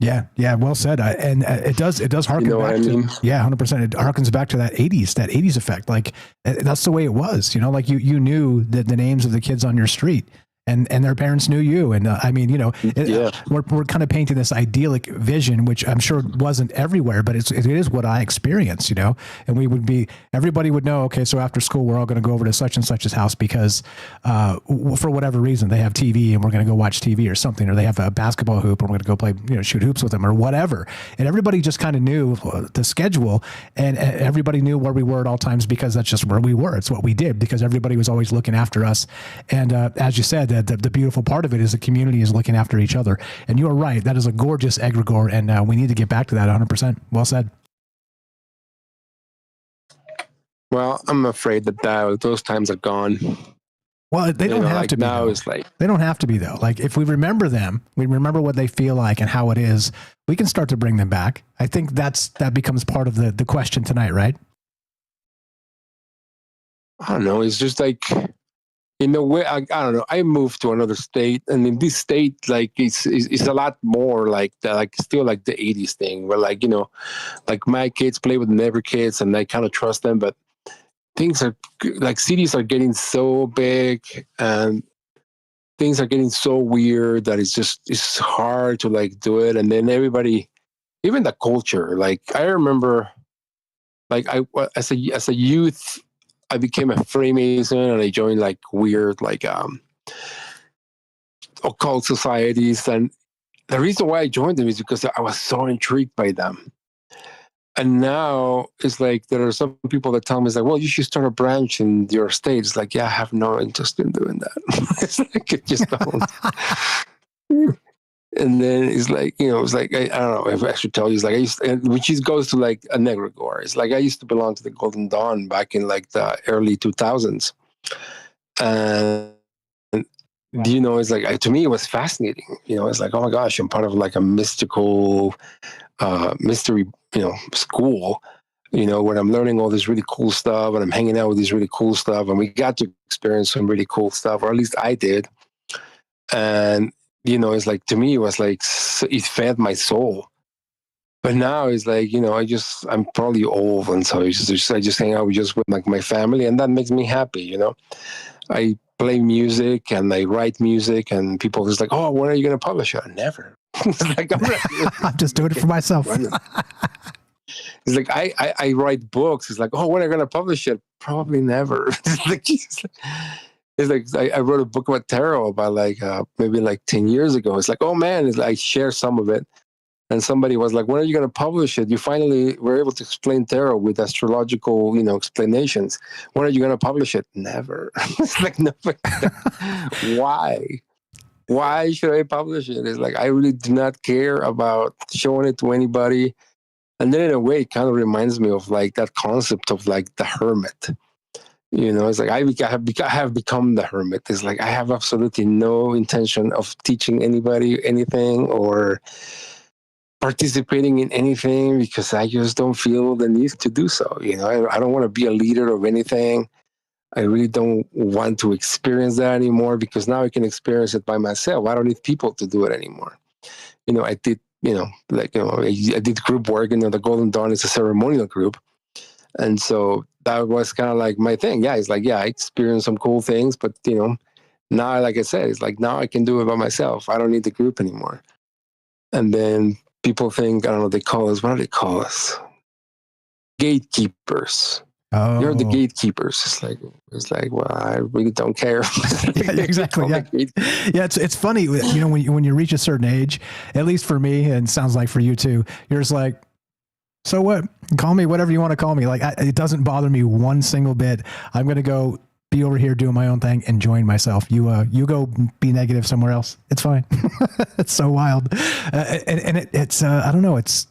Yeah, well said. And it does harken back to 100%. It harkens back to that 80s effect. Like that's the way it was, like you knew the names of the kids on your street. And their parents knew you. And we're kind of painting this idyllic vision, which I'm sure wasn't everywhere, but it is what I experienced, and everybody would know, okay, so after school, we're all going to go over to such and such's house because for whatever reason, they have TV and we're going to go watch TV or something, or they have a basketball hoop and we're going to go play, shoot hoops with them or whatever. And everybody just kind of knew the schedule and everybody knew where we were at all times because that's just where we were. It's what we did because everybody was always looking after us. And as you said, the beautiful part of it is the community is looking after each other. And you are right. That is a gorgeous egregore, and we need to get back to that 100%. Well said. Well, I'm afraid that those times are gone. Well, they don't have to be. Now it's like they don't have to be though. Like if we remember them, we remember what they feel like and how it is, we can start to bring them back. I think that becomes part of the question tonight, right? I don't know. It's just like, in a way, I don't know. I moved to another state, and in this state, like it's a lot more like that, like still like the '80s thing, where like like my kids play with neighbor kids, and I kind of trust them. But things are like cities are getting so big, and things are getting so weird that it's hard to like do it. And then everybody, even the culture. Like I remember, like as a youth, I became a Freemason and I joined like weird, like occult societies. And the reason why I joined them is because I was so intrigued by them. And now it's like there are some people that tell me, it's like, well, you should start a branch in your state. It's like, yeah, I have no interest in doing that. It's like, it just don't. And then it's like, it's like, I don't know if I should tell you, it's like, which goes to like a egregore. It's like, I used to belong to the Golden Dawn back in like the early 2000s. And, it's like, to me, it was fascinating. It's like, oh my gosh, I'm part of like a mystical mystery, school, where I'm learning all this really cool stuff and I'm hanging out with this really cool stuff. And we got to experience some really cool stuff, or at least I did. And, it's like, to me, it was like, it fed my soul. But now it's like, I'm probably old. And so I just hang out with like my family, and that makes me happy. I play music and I write music, and people are just like, oh, when are you going to publish it? Never. Like, I'm just doing it for myself. It's like, I write books. It's like, oh, when are you going to publish it? Probably never. It's like I wrote a book about tarot about like maybe like 10 years ago. It's like, oh man, I share some of it. And somebody was like, when are you going to publish it? You finally were able to explain tarot with astrological, explanations. When are you going to publish it? Never. It's like, no. Why? Why should I publish it? It's like, I really do not care about showing it to anybody. And then in a way, it kind of reminds me of like that concept of like the hermit. It's like I have become the hermit. It's like I have absolutely no intention of teaching anybody anything or participating in anything because I just don't feel the need to do so. I don't want to be a leader of anything. I really don't want to experience that anymore because now I can experience it by myself. I don't need people to do it anymore. I did, I did group work. The Golden Dawn is a ceremonial group. And so that was kind of like my thing. Yeah, it's like, yeah, I experienced some cool things, but, Now, like I said, it's like now I can do it by myself. I don't need the group anymore. And then people think, I don't know, they call us, what do they call us? Gatekeepers. Oh. You're the gatekeepers. It's like, well, I really don't care. Yeah, exactly. Yeah. Yeah. It's funny, you know, when you reach a certain age, at least for me, and sounds like for you too, you're just like, so what? Call me whatever you want to call me. Like, it doesn't bother me one single bit. I'm going to go be over here doing my own thing, enjoying myself. You go be negative somewhere else. It's fine. It's so wild. It's I don't know. It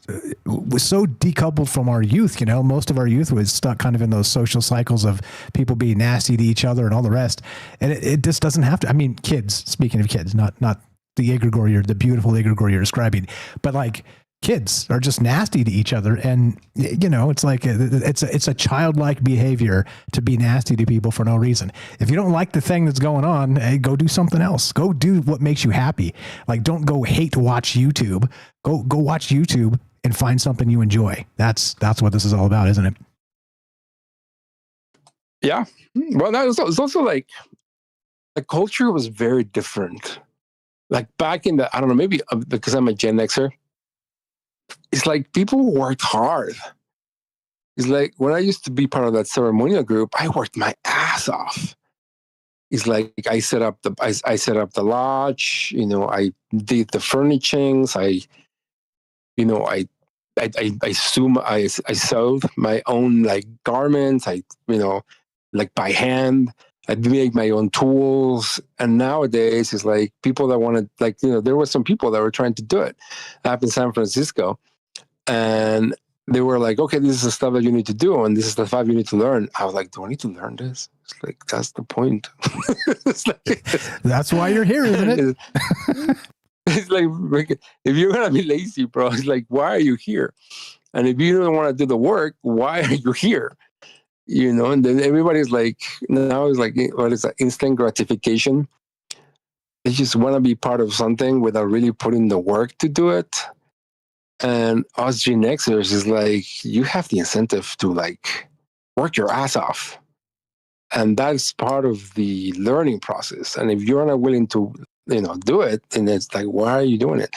was so decoupled from our youth. You know, most of our youth was stuck kind of in those social cycles of people being nasty to each other and all the rest. And it just doesn't have to. I mean, kids, speaking of kids, not the Egregore, the beautiful Egregore you're describing, but like, kids are just nasty to each other. And, you know, it's like, it's a childlike behavior to be nasty to people for no reason. If you don't like the thing that's going on, hey, go do something else. Go do what makes you happy. Like, don't go hate watch YouTube. Go watch YouTube and find something you enjoy. That's what this is all about, isn't it? Yeah. Well, it's also like the culture was very different. Like back in the, I don't know, maybe because I'm a Gen Xer, it's like people worked hard. It's like when I used to be part of that ceremonial group, I worked my ass off. It's like I set up the lodge. You know, I did the furnishings. I sewed my own like garments. Like by hand. I make my own tools. And nowadays, it's like people that want to, like, you know, there were some people that were trying to do it up in San Francisco. And they were like, okay, this is the stuff that you need to do. And this is the stuff you need to learn. I was like, do I need to learn this? It's like, that's the point. It's like, that's why you're here, isn't it? It's like, if you're going to be lazy, bro, it's like, why are you here? And if you don't want to do the work, why are you here? You know, and then everybody's like, now it's like, what is that, instant gratification? They just want to be part of something without really putting the work to do it. And us Gen Xers is like, you have the incentive to like work your ass off. And that's part of the learning process. And if you're not willing to, you know, do it, then it's like, why are you doing it?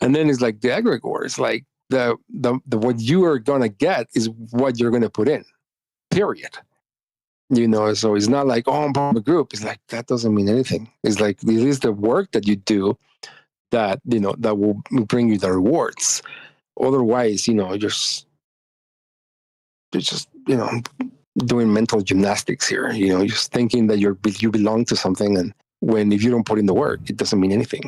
And then it's like the Egregore. It's like the what you are going to get is what you're going to put in. Period. You know, so it's not like, oh, I'm part of a group. It's like, that doesn't mean anything. It's like, this is the work that you do that, you know, that will bring you the rewards. Otherwise, you know, you're just, you know, doing mental gymnastics here, you know, just thinking that you belong to something. And when, if you don't put in the work, it doesn't mean anything.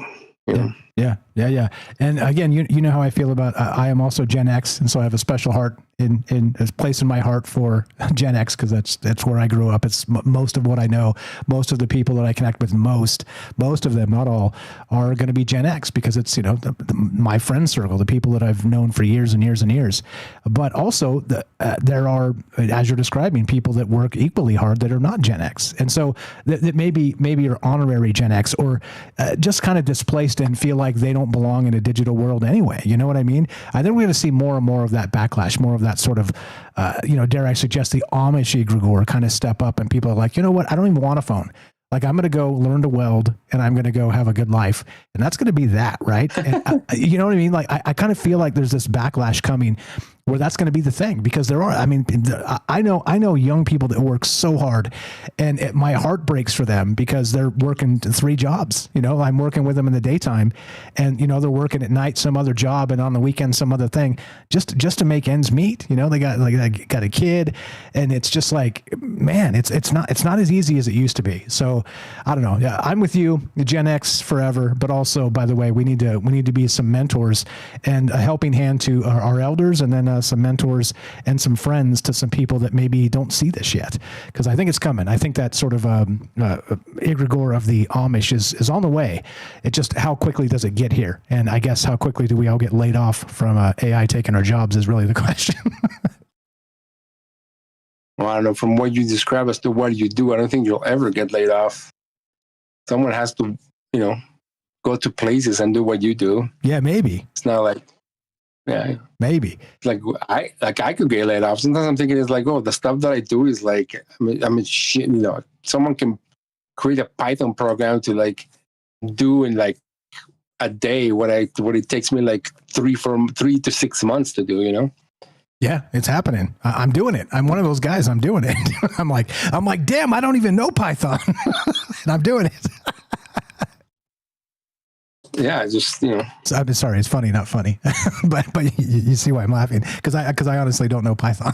You know? Yeah. And again, you know how I feel about, I am also Gen X. And so I have a special heart in a place in my heart for Gen X, because that's where I grew up. It's most of what I know. Most of the people that I connect with, most of them, not all, are going to be Gen X, because it's, you know, my friend circle, the people that I've known for years and years and years. But also there are, as you're describing, people that work equally hard that are not Gen X. And so that maybe you're honorary Gen X, or just kind of displaced and feel like they don't belong in a digital world anyway. You know what I mean? I think we're going to see more and more of that backlash, more of that sort of, you know, dare I suggest the Amish Egregore kind of step up, and people are like, you know what? I don't even want a phone. Like, I'm going to go learn to weld, and I'm going to go have a good life. And that's going to be that, right? And you know what I mean? Like, I kind of feel like there's this backlash coming where that's going to be the thing, because there are, I mean, I know young people that work so hard, and my heart breaks for them because they're working 3 jobs. You know, I'm working with them in the daytime, and, you know, they're working at night, some other job, and on the weekend, some other thing, just to make ends meet. You know, they got a kid, and it's just like, man, it's not as easy as it used to be. So I don't know. Yeah, I'm with you, Gen X forever, but also, by the way, we need to be some mentors and a helping hand to our elders, and then some mentors and some friends to some people that maybe don't see this yet, because I think it's coming. I think that sort of Egregore of the Amish is on the way. It just, how quickly does it get here? And I guess how quickly do we all get laid off from AI taking our jobs is really the question. Well, I don't know. From what you describe as to what you do, I don't think you'll ever get laid off. Someone has to, you know, go to places and do what you do. Yeah, maybe. It's not like, yeah, maybe. Like I could get laid off. Sometimes I'm thinking it's like, oh, the stuff that I do is like, I mean, shit, you know, someone can create a Python program to like do in like a day what it takes me like 3 to 6 months to do, you know? Yeah, it's happening. I'm doing it. I'm one of those guys. I'm doing it. I'm like, damn, I don't even know Python. And I'm doing it. Yeah, just, you know. So, I'm sorry, it's funny, not funny, but you see why I'm laughing, because I honestly don't know Python,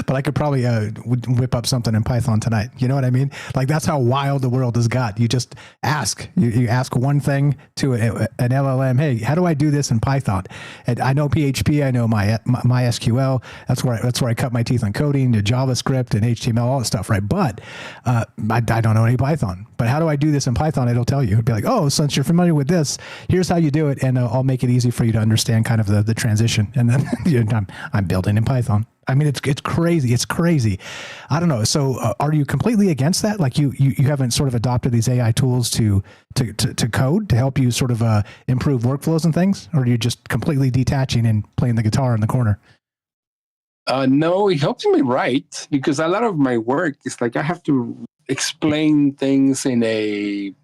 but I could probably whip up something in Python tonight. You know what I mean? Like, that's how wild the world has got. You just ask. You ask one thing to an LLM. Hey, how do I do this in Python? And I know PHP. I know my MySQL. That's where I cut my teeth on coding, to JavaScript and HTML, all that stuff, right? But I don't know any Python. But how do I do this in Python? It'll tell you. It'll be like, oh, since you're familiar with this, here's how you do it, and I'll make it easy for you to understand kind of the transition. And then I'm building in Python. I mean, it's crazy. It's crazy. I don't know. So are you completely against that? Like you haven't sort of adopted these AI tools to code to help you sort of improve workflows and things, or are you just completely detaching and playing the guitar in the corner? No, it helps me write, because a lot of my work is like I have to explain things in a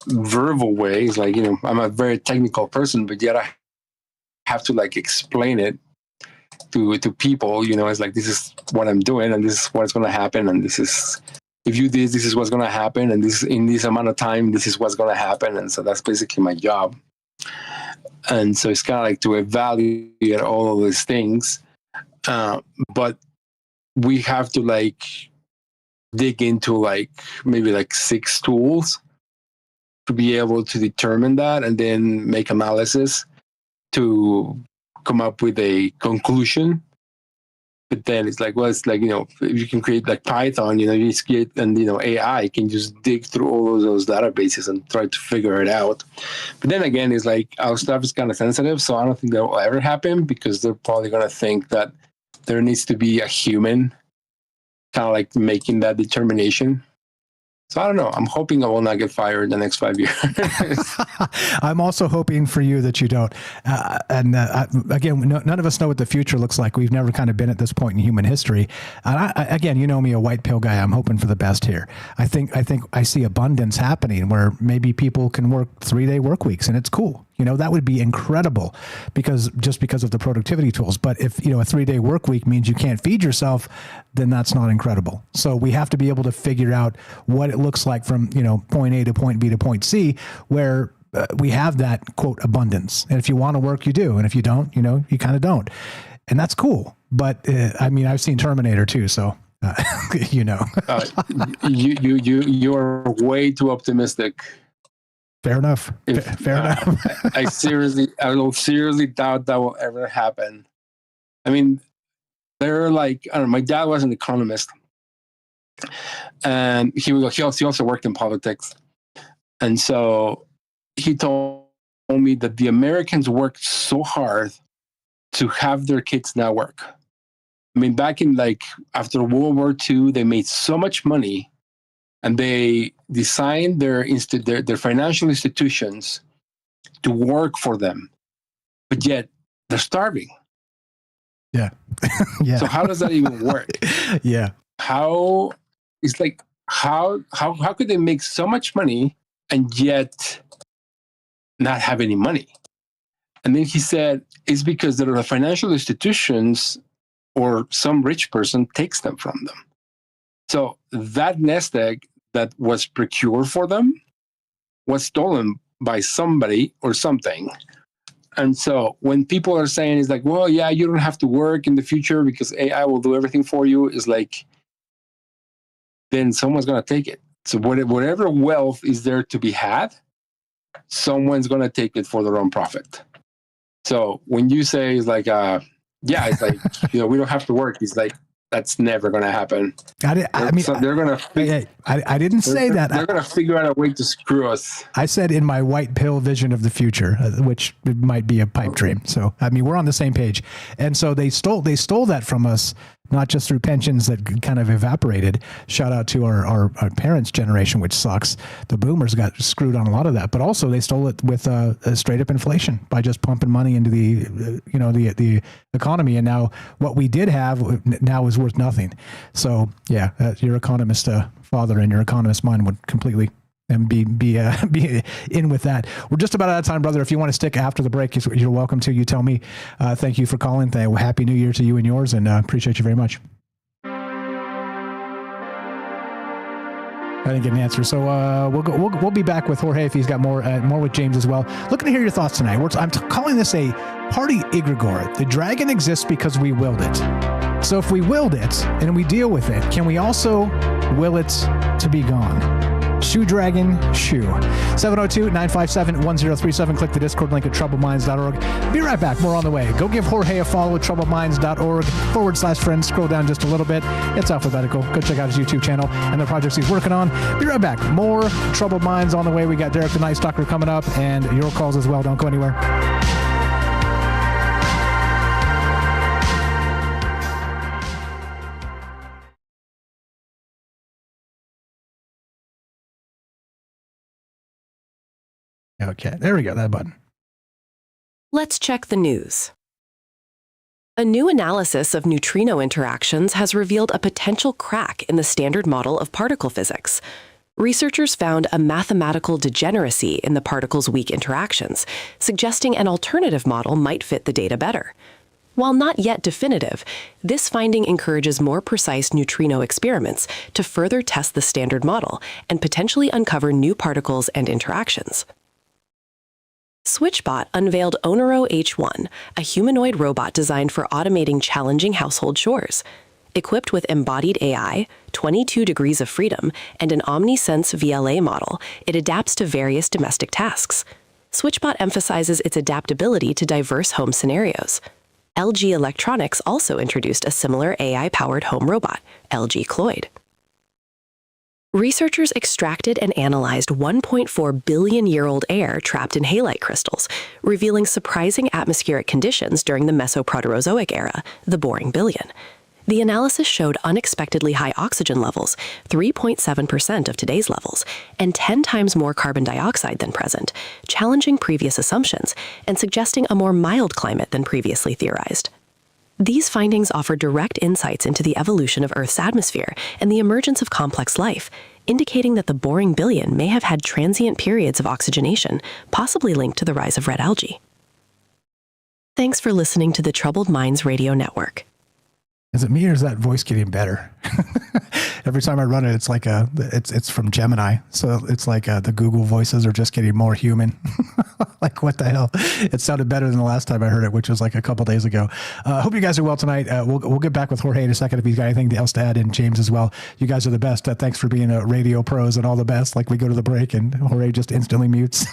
verbal way. It's like, you know, I'm a very technical person, but yet I have to like explain it to people. You know, it's like, this is what I'm doing, and this is what's going to happen, and this is, if you do this is what's going to happen, and this in this amount of time, this is what's going to happen. And so that's basically my job. And so it's kind of like to evaluate all of these things, but we have to like dig into like maybe like 6 tools to be able to determine that, and then make analysis to come up with a conclusion. But then it's like, well, it's like, you know, if you can create like Python, you know, you just get, and, you know, AI can just dig through all of those databases and try to figure it out. But then again, it's like our stuff is kind of sensitive, so I don't think that will ever happen, because they're probably going to think that there needs to be a human kind of like making that determination. So I don't know. I'm hoping I will not get fired in the next 5 years. I'm also hoping for you that you don't. Again, none of us know what the future looks like. We've never kind of been at this point in human history. And again, you know me, a white pill guy. I'm hoping for the best here. I think I see abundance happening where maybe people can work 3-day work weeks, and it's cool. You know, that would be incredible, because of the productivity tools. But if, you know, a 3-day work week means you can't feed yourself, then that's not incredible. So we have to be able to figure out what it looks like from, you know, point A to point B to point C, where we have that, quote, abundance. And if you want to work, you do. And if you don't, you know, you kind of don't. And that's cool. But I mean, I've seen Terminator too, so you know. You're way too optimistic. Fair enough. Fair enough. I will seriously doubt that will ever happen. I mean, they're like, I don't know, my dad was an economist, and he also worked in politics. And so he told me that the Americans worked so hard to have their kids not work. I mean, back in like after World War II, they made so much money, and they designed their financial institutions to work for them, but yet they're starving. Yeah. Yeah. So how does that even work? Yeah. How could they make so much money and yet not have any money? And then he said, it's because there are financial institutions or some rich person takes them from them. So that nest egg that was procured for them was stolen by somebody or something. And so when people are saying, it's like, well, yeah, you don't have to work in the future because AI will do everything for you, is like, then someone's going to take it. So whatever wealth is there to be had, someone's going to take it for their own profit. So when you say, it's like, yeah, it's like, you know, we don't have to work, it's like, that's never going to happen. I didn't say that. They're going to figure out a way to screw us. I said in my white pill vision of the future, which might be a pipe dream. So, I mean, we're on the same page. And so they stole that from us not just through pensions that kind of evaporated. Shout out to our parents' generation, which sucks. The boomers got screwed on a lot of that, but also they stole it with straight up inflation by just pumping money into the economy. And now what we did have now is worth nothing. So yeah, your economist father and your economist mind would completely and be in with that. We're just about out of time, brother. If you want to stick after the break, you're welcome to. You tell me. Thank you for calling. Happy New Year to you and yours, and appreciate you very much. I didn't get an answer, so we'll be back with Jorge if he's got more with James as well. Looking to hear your thoughts tonight. I'm calling this a party egregore. The dragon exists because we willed it. So if we willed it and we deal with it, can we also will it to be gone? Shoe Dragon, Shoe. 702-957-1037. Click the Discord link at troubledminds.org. Be right back. More on the way. Go give Jorge a follow at troubledminds.org/friends. Scroll down just a little bit. It's alphabetical. Go check out his YouTube channel and the projects he's working on. Be right back. More Troubled Minds on the way. We got Derek the Night Stalker coming up and your calls as well. Don't go anywhere. Okay, there we go, that button. Let's check the news. A new analysis of neutrino interactions has revealed a potential crack in the standard model of particle physics. Researchers found a mathematical degeneracy in the particles' weak interactions, suggesting an alternative model might fit the data better. While not yet definitive, this finding encourages more precise neutrino experiments to further test the standard model and potentially uncover new particles and interactions. SwitchBot unveiled Onoro H1, a humanoid robot designed for automating challenging household chores. Equipped with embodied AI, 22 degrees of freedom, and an OmniSense VLA model, it adapts to various domestic tasks. SwitchBot emphasizes its adaptability to diverse home scenarios. LG Electronics also introduced a similar AI-powered home robot, LG Cloyd. Researchers extracted and analyzed 1.4 billion-year-old air trapped in halite crystals, revealing surprising atmospheric conditions during the Mesoproterozoic era, the Boring Billion. The analysis showed unexpectedly high oxygen levels, 3.7% of today's levels, and 10 times more carbon dioxide than present, challenging previous assumptions and suggesting a more mild climate than previously theorized. These findings offer direct insights into the evolution of Earth's atmosphere and the emergence of complex life, indicating that the Boring Billion may have had transient periods of oxygenation, possibly linked to the rise of red algae. Thanks for listening to the Troubled Minds Radio Network. Is it me or is that voice getting better? Every time I run it, it's like it's from Gemini. So it's like the Google voices are just getting more human. Like, what the hell? It sounded better than the last time I heard it, which was like a couple days ago. Hope you guys are well tonight. We'll get back with Jorge in a second if he's got anything else to add, and James as well. You guys are the best. Thanks for being radio pros and all the best. Like, we go to the break and Jorge just instantly mutes.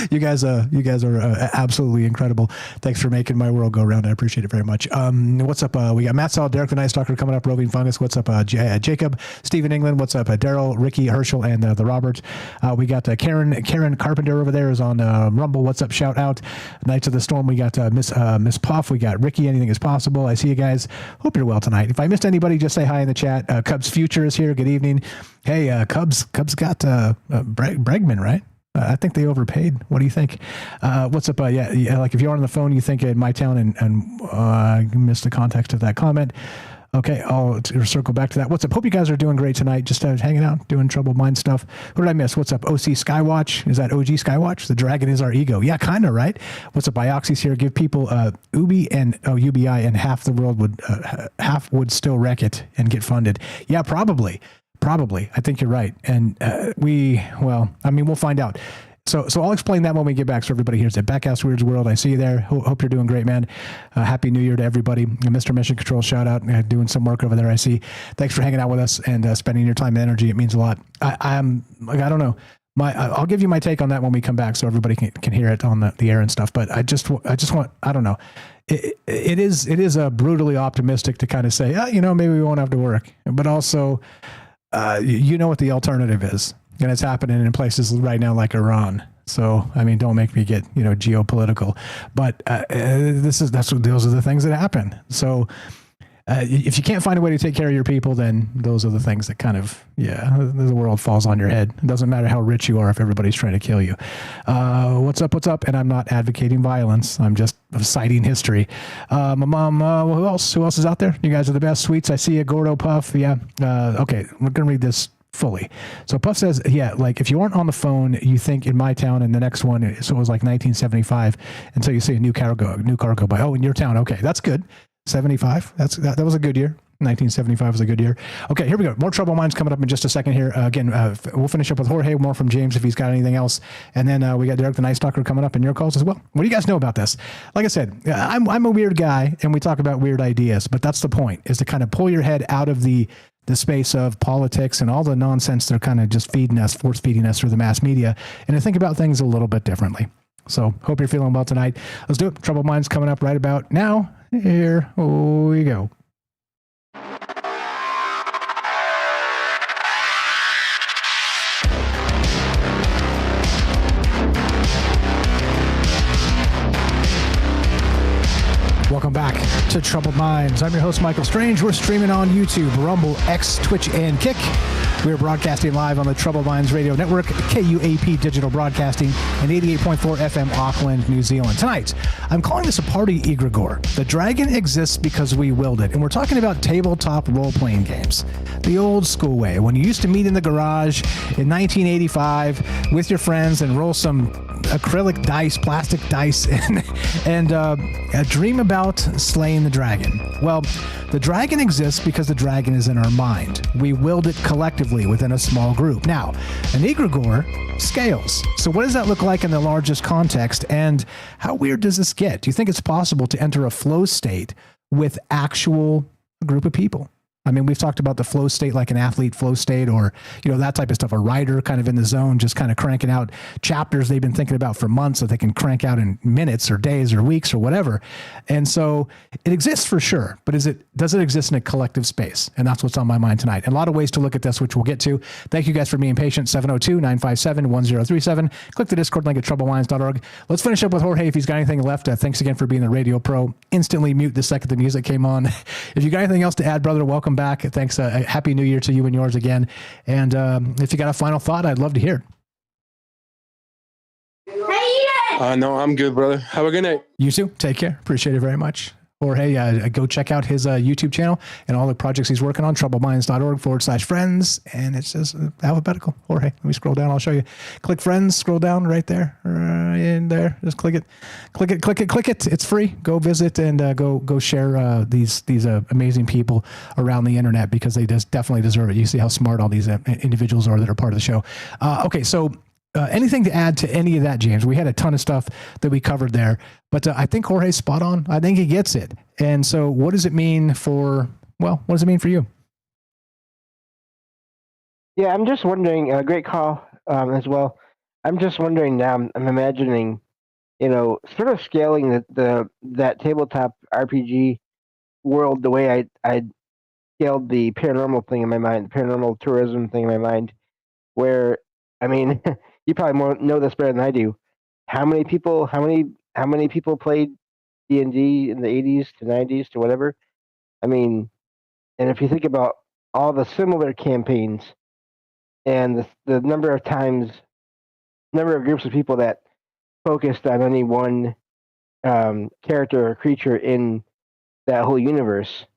You guys are absolutely incredible. Thanks for making my world go round. I appreciate it very much. What's up? We got Matt Saul, Derek the Night Stalker coming up, Roving Fungus. What's up? Jacob, Stephen England. What's up? Daryl, Ricky, Herschel, and the Robert. We got Karen Carpenter over there is on Rumble. What's up? Shout out. Knights of the Storm. We got Miss Puff. We got Ricky. Anything is possible. I see you guys. Hope you're well tonight. If I missed anybody, just say hi in the chat. Cubs Future is here. Good evening. Hey, Cubs got Bregman, right? I think they overpaid. What do you think? What's up? Yeah, like if you're on the phone, you think in my town and you missed the context of that comment. Okay, I'll circle back to that. What's up? Hope you guys are doing great tonight. Just hanging out, doing Troubled Mind stuff. Who did I miss? What's up? OC Skywatch. Is that OG Skywatch? The dragon is our ego. Yeah, kind of, right? What's up? Bioxy's here. Give people UBI and half the world would still wreck it and get funded. Yeah, probably. I think you're right. And we'll find out. So I'll explain that when we get back so everybody hears it. Backhouse Weirds World, I see you there. Hope you're doing great, man. Happy New Year to everybody. Mr. Mission Control, shout out. Doing some work over there, I see. Thanks for hanging out with us and spending your time and energy. It means a lot. I'm like, I don't know. I'll give you my take on that when we come back so everybody can hear it on the air and stuff. But I just want, I don't know. It is brutally optimistic to kind of say, maybe we won't have to work. But also, you know what the alternative is. And it's happening in places right now like Iran. So, I mean, don't make me get, geopolitical, but those are the things that happen. So if you can't find a way to take care of your people, then those are the things that kind of, the world falls on your head. It doesn't matter how rich you are if everybody's trying to kill you. What's up? And I'm not advocating violence. I'm just citing history. My mom, who else is out there? You guys are the best. Sweets, I see you. Gordo, Puff. Yeah. Okay, we're going to read this fully. So Puff says, if you aren't on the phone, you think in my town and the next one, so it was like 1975 until you see a new car go by. Oh, in your town. Okay, that's good. 75. That was a good year. 1975 was a good year. Okay, here we go. More Troubled Minds coming up in just a second here. Again, we'll finish up with Jorge, more from James if he's got anything else. And then we got Derek the Nice Talker coming up in your calls as well. What do you guys know about this? Like I said, I'm a weird guy and we talk about weird ideas, but that's the point, is to kind of pull your head out of the space of politics and all the nonsense they're kind of just force feeding us through the mass media, and to think about things a little bit differently. So hope you're feeling well tonight. Let's do it. Troubled Minds coming up right about now. Here we go. Welcome back to Troubled Minds. I'm your host, Michael Strange. We're streaming on YouTube, Rumble, X, Twitch, and Kick. We're broadcasting live on the Troubled Minds Radio Network, KUAP Digital Broadcasting, and 88.4 FM Auckland, New Zealand. Tonight, I'm calling this a party egregore. The dragon exists because we willed it, and we're talking about tabletop role-playing games. The old school way, when you used to meet in the garage in 1985 with your friends and roll some acrylic dice, plastic dice, and dream about slaying the dragon. Well, the dragon exists because the dragon is in our mind. We willed it collectively within a small group. Now, an egregore scales. So what does that look like in the largest context, and how weird does this get? Do you think it's possible to enter a flow state with actual group of people? I mean, we've talked about the flow state, like an athlete flow state, or, that type of stuff. A writer kind of in the zone, just kind of cranking out chapters they've been thinking about for months that they can crank out in minutes or days or weeks or whatever. And so it exists for sure, but does it exist in a collective space? And that's what's on my mind tonight. And a lot of ways to look at this, which we'll get to. Thank you guys for being patient. 702-957-1037. Click the Discord link at troubledminds.org. Let's finish up with Jorge if he's got anything left. Thanks again for being the radio pro. Instantly mute the second the music came on. If you got anything else to add, brother, welcome back. Thanks. Happy New Year to you and yours again. And if you got a final thought, I'd love to hear it. No, I'm good, brother. Have a good night. You too. Take care. Appreciate it very much. Jorge, go check out his YouTube channel and all the projects he's working on, troubledminds.org/friends. And it's just alphabetical. Jorge, let me scroll down. I'll show you. Click friends, scroll down right there, in there. Just click it. It's free. Go visit and go share these amazing people around the internet, because they just definitely deserve it. You see how smart all these individuals are that are part of the show. Okay, so anything to add to any of that, James? We had a ton of stuff that we covered there, but I think Jorge's spot on. I think he gets it. And so what does it mean what does it mean for you? Yeah, I'm just wondering, great call as well. I'm just wondering now, I'm imagining, sort of scaling that tabletop RPG world the way I scaled the paranormal thing in my mind, the paranormal tourism thing in my mind, where, I mean, you probably know this better than I do. How many people played D&D in the 80s to 90s to whatever? I mean, and if you think about all the similar campaigns and the number of groups of people that focused on any one character or creature in that whole universe,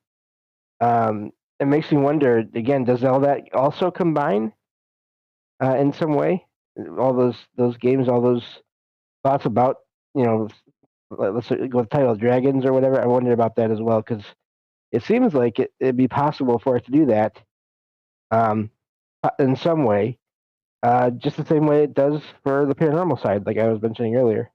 it makes me wonder, again, does all that also combine in some way? All those games, all those thoughts about, let's go with the title Dragons or whatever. I wonder about that as well, because it seems like it'd be possible for it to do that in some way, just the same way it does for the paranormal side, like I was mentioning earlier.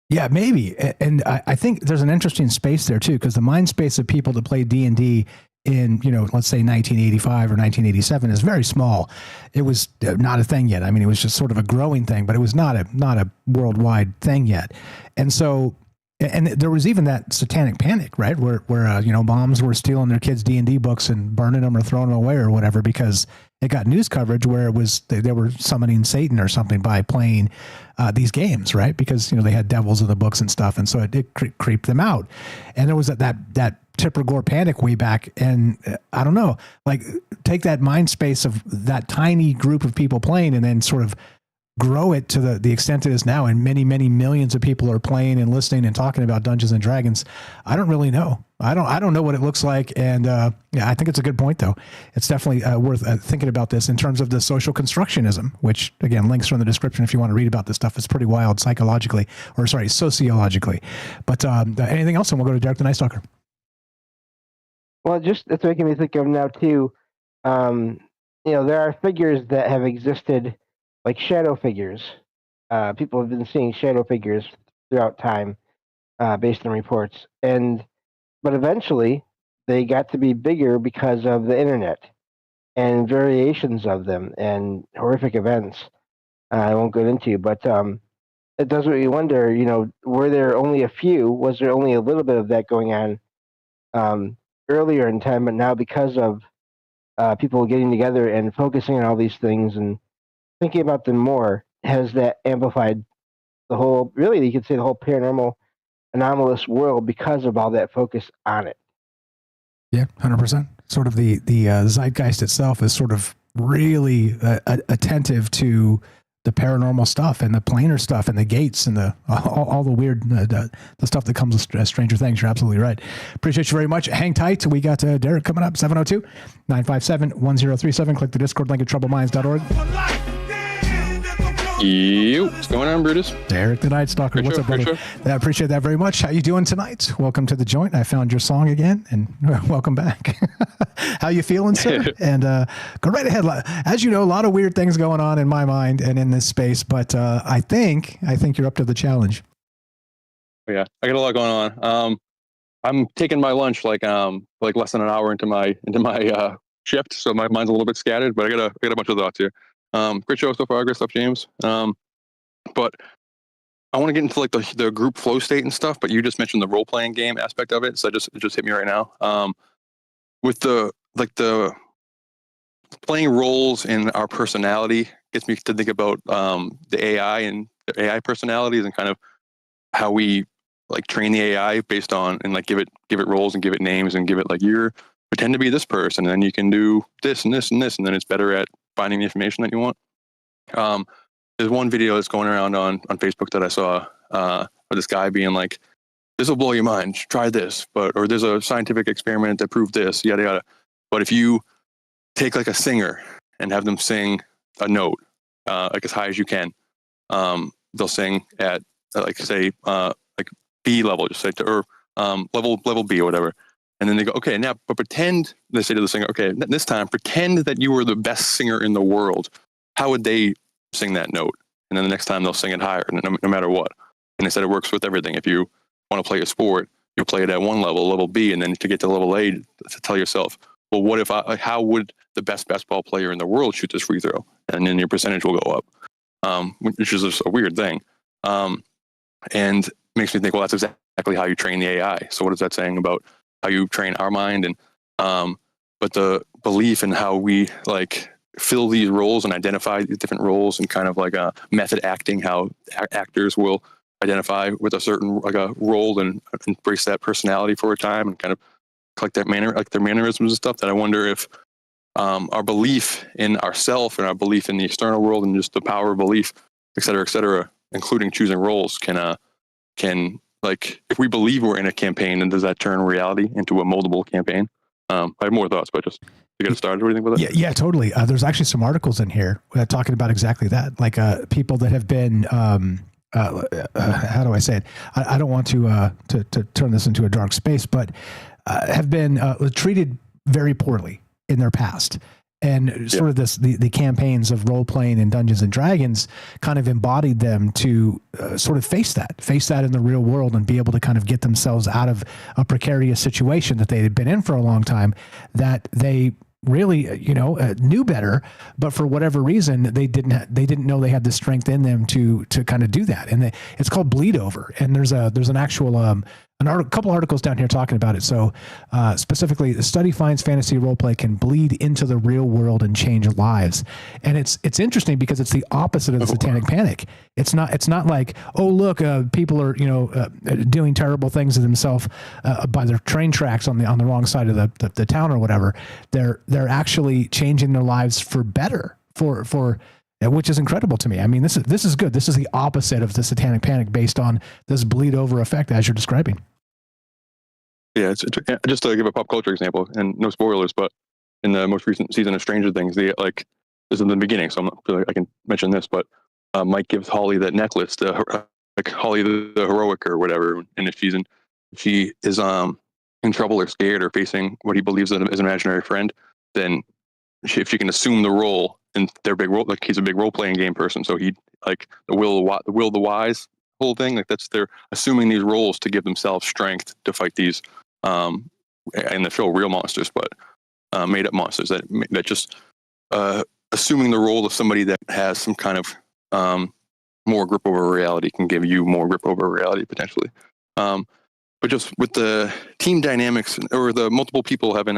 Yeah, maybe. And I think there's an interesting space there too, because the mind space of people that play D&D in, let's say 1985 or 1987 is very small. It was not a thing yet. I mean, it was just sort of a growing thing, but it was not a worldwide thing yet. And so And there was even that satanic panic, right? Where moms were stealing their kids' D&D books and burning them or throwing them away or whatever, because it got news coverage where it was, they were summoning Satan or something by playing these games, right? Because, they had devils in the books and stuff. And so it did creep them out. And there was that Egregore panic way back. And I don't know, like, take that mind space of that tiny group of people playing and then sort of grow it to the extent it is now, and many, many millions of people are playing and listening and talking about Dungeons and Dragons. I don't really know. I don't know what it looks like. And I think it's a good point, though. It's definitely worth thinking about this in terms of the social constructionism, which, again, links are in the description if you want to read about this stuff. It's pretty wild sociologically. But anything else? And we'll go to Derek the Night Stalker. Well, it's making me think of now, too. There are figures that have existed, like shadow figures. People have been seeing shadow figures throughout time, based on reports. But eventually, they got to be bigger because of the internet and variations of them and horrific events. I won't get into, but it does make me wonder. Were there only a few? Was there only a little bit of that going on earlier in time? But now, because of people getting together and focusing on all these things and thinking about them more, has that amplified the whole, really, you could say the whole paranormal anomalous world because of all that focus on it. Yeah, 100%. Sort of the zeitgeist itself is sort of really attentive to the paranormal stuff and the planar stuff and the gates and all the weird the stuff that comes with Stranger Things. You're absolutely right. Appreciate you very much. Hang tight. We got Derek coming up, 702-957-1037. Click the Discord link at troubledminds.org. What's going on, Brutus? Derek the Night Stalker. What's up, brother? I appreciate that very much. How you doing tonight? Welcome to the joint. I found your song again, and welcome back. How you feeling, sir? And go right ahead. As you know, a lot of weird things going on in my mind and in this space, but I think you're up to the challenge. Yeah, I got a lot going on. I'm taking my lunch like less than an hour into my shift, so my mind's a little bit scattered, but I got a bunch of thoughts here. Great show so far. Great stuff, James. But I want to get into like the group flow state and stuff. But you just mentioned the role playing game aspect of it, so it just hit me right now. With the playing roles in our personality gets me to think about the AI and the AI personalities and kind of how we like train the AI based on and like give it roles and give it names and give it like you're pretend to be this person and then you can do this and this and this and then it's better at finding the information that you want. There's one video that's going around on Facebook that I saw of this guy being like, this will blow your mind, try this, or there's a scientific experiment that proved this, yada yada. But if you take like a singer and have them sing a note like as high as you can, they'll sing at like say like B level, just say or level B or whatever. And then they go, okay, now, but pretend, they say to the singer, okay, this time, pretend that you were the best singer in the world. How would they sing that note? And then the next time they'll sing it higher, no matter what. And they said it works with everything. If you want to play a sport, you play it at one level B, and then to get to level A, to tell yourself, well, what if how would the best basketball player in the world shoot this free throw? And then your percentage will go up, which is just a weird thing. And makes me think, well, that's exactly how you train the AI. So what is that saying about how you train our mind? And but the belief in how we like fill these roles and identify the different roles and kind of like a method acting, how actors will identify with a certain like a role and embrace that personality for a time and kind of collect that their mannerisms and stuff. That I wonder if our belief in ourself and our belief in the external world and just the power of belief, et cetera, including choosing roles, can like, if we believe we're in a campaign, then does that turn reality into a moldable campaign? I have more thoughts, but just to get it started, what do you think with it? Yeah, totally. There's actually some articles in here talking about exactly that. Like people that have been, how do I say it? I don't want to turn this into a dark space, but have been treated very poorly in their past. And sort of the campaigns of role playing in Dungeons and Dragons kind of embodied them to sort of face that in the real world and be able to kind of get themselves out of a precarious situation that they had been in for a long time, that they really, knew better, but for whatever reason, they didn't know they had the strength in them to kind of do that. And it's called bleed over. And there's an actual couple articles down here talking about it. So specifically, the study finds fantasy roleplay can bleed into the real world and change lives. And it's interesting because it's the opposite of the satanic panic. It's not like, oh look, people are doing terrible things to themselves by their train tracks on the wrong side of the town or whatever. They're actually changing their lives for better for which is incredible to me. I mean, this is good. This is the opposite of the satanic panic based on this bleed over effect as you're describing. Yeah, it's just to give a pop culture example, and no spoilers, but in the most recent season of Stranger Things, this is in the beginning, so I'm not sure I can mention this, but Mike gives Holly that necklace, like Holly the heroic or whatever, and if she is in trouble or scared or facing what he believes is an imaginary friend, then if she can assume the role in their big role, like he's a big role playing game person, so he like the will the wise whole thing, like they're assuming these roles to give themselves strength to fight these in the show real monsters, but made up monsters that just assuming the role of somebody that has some kind of more grip over reality can give you more grip over reality potentially. But just with the team dynamics or the multiple people having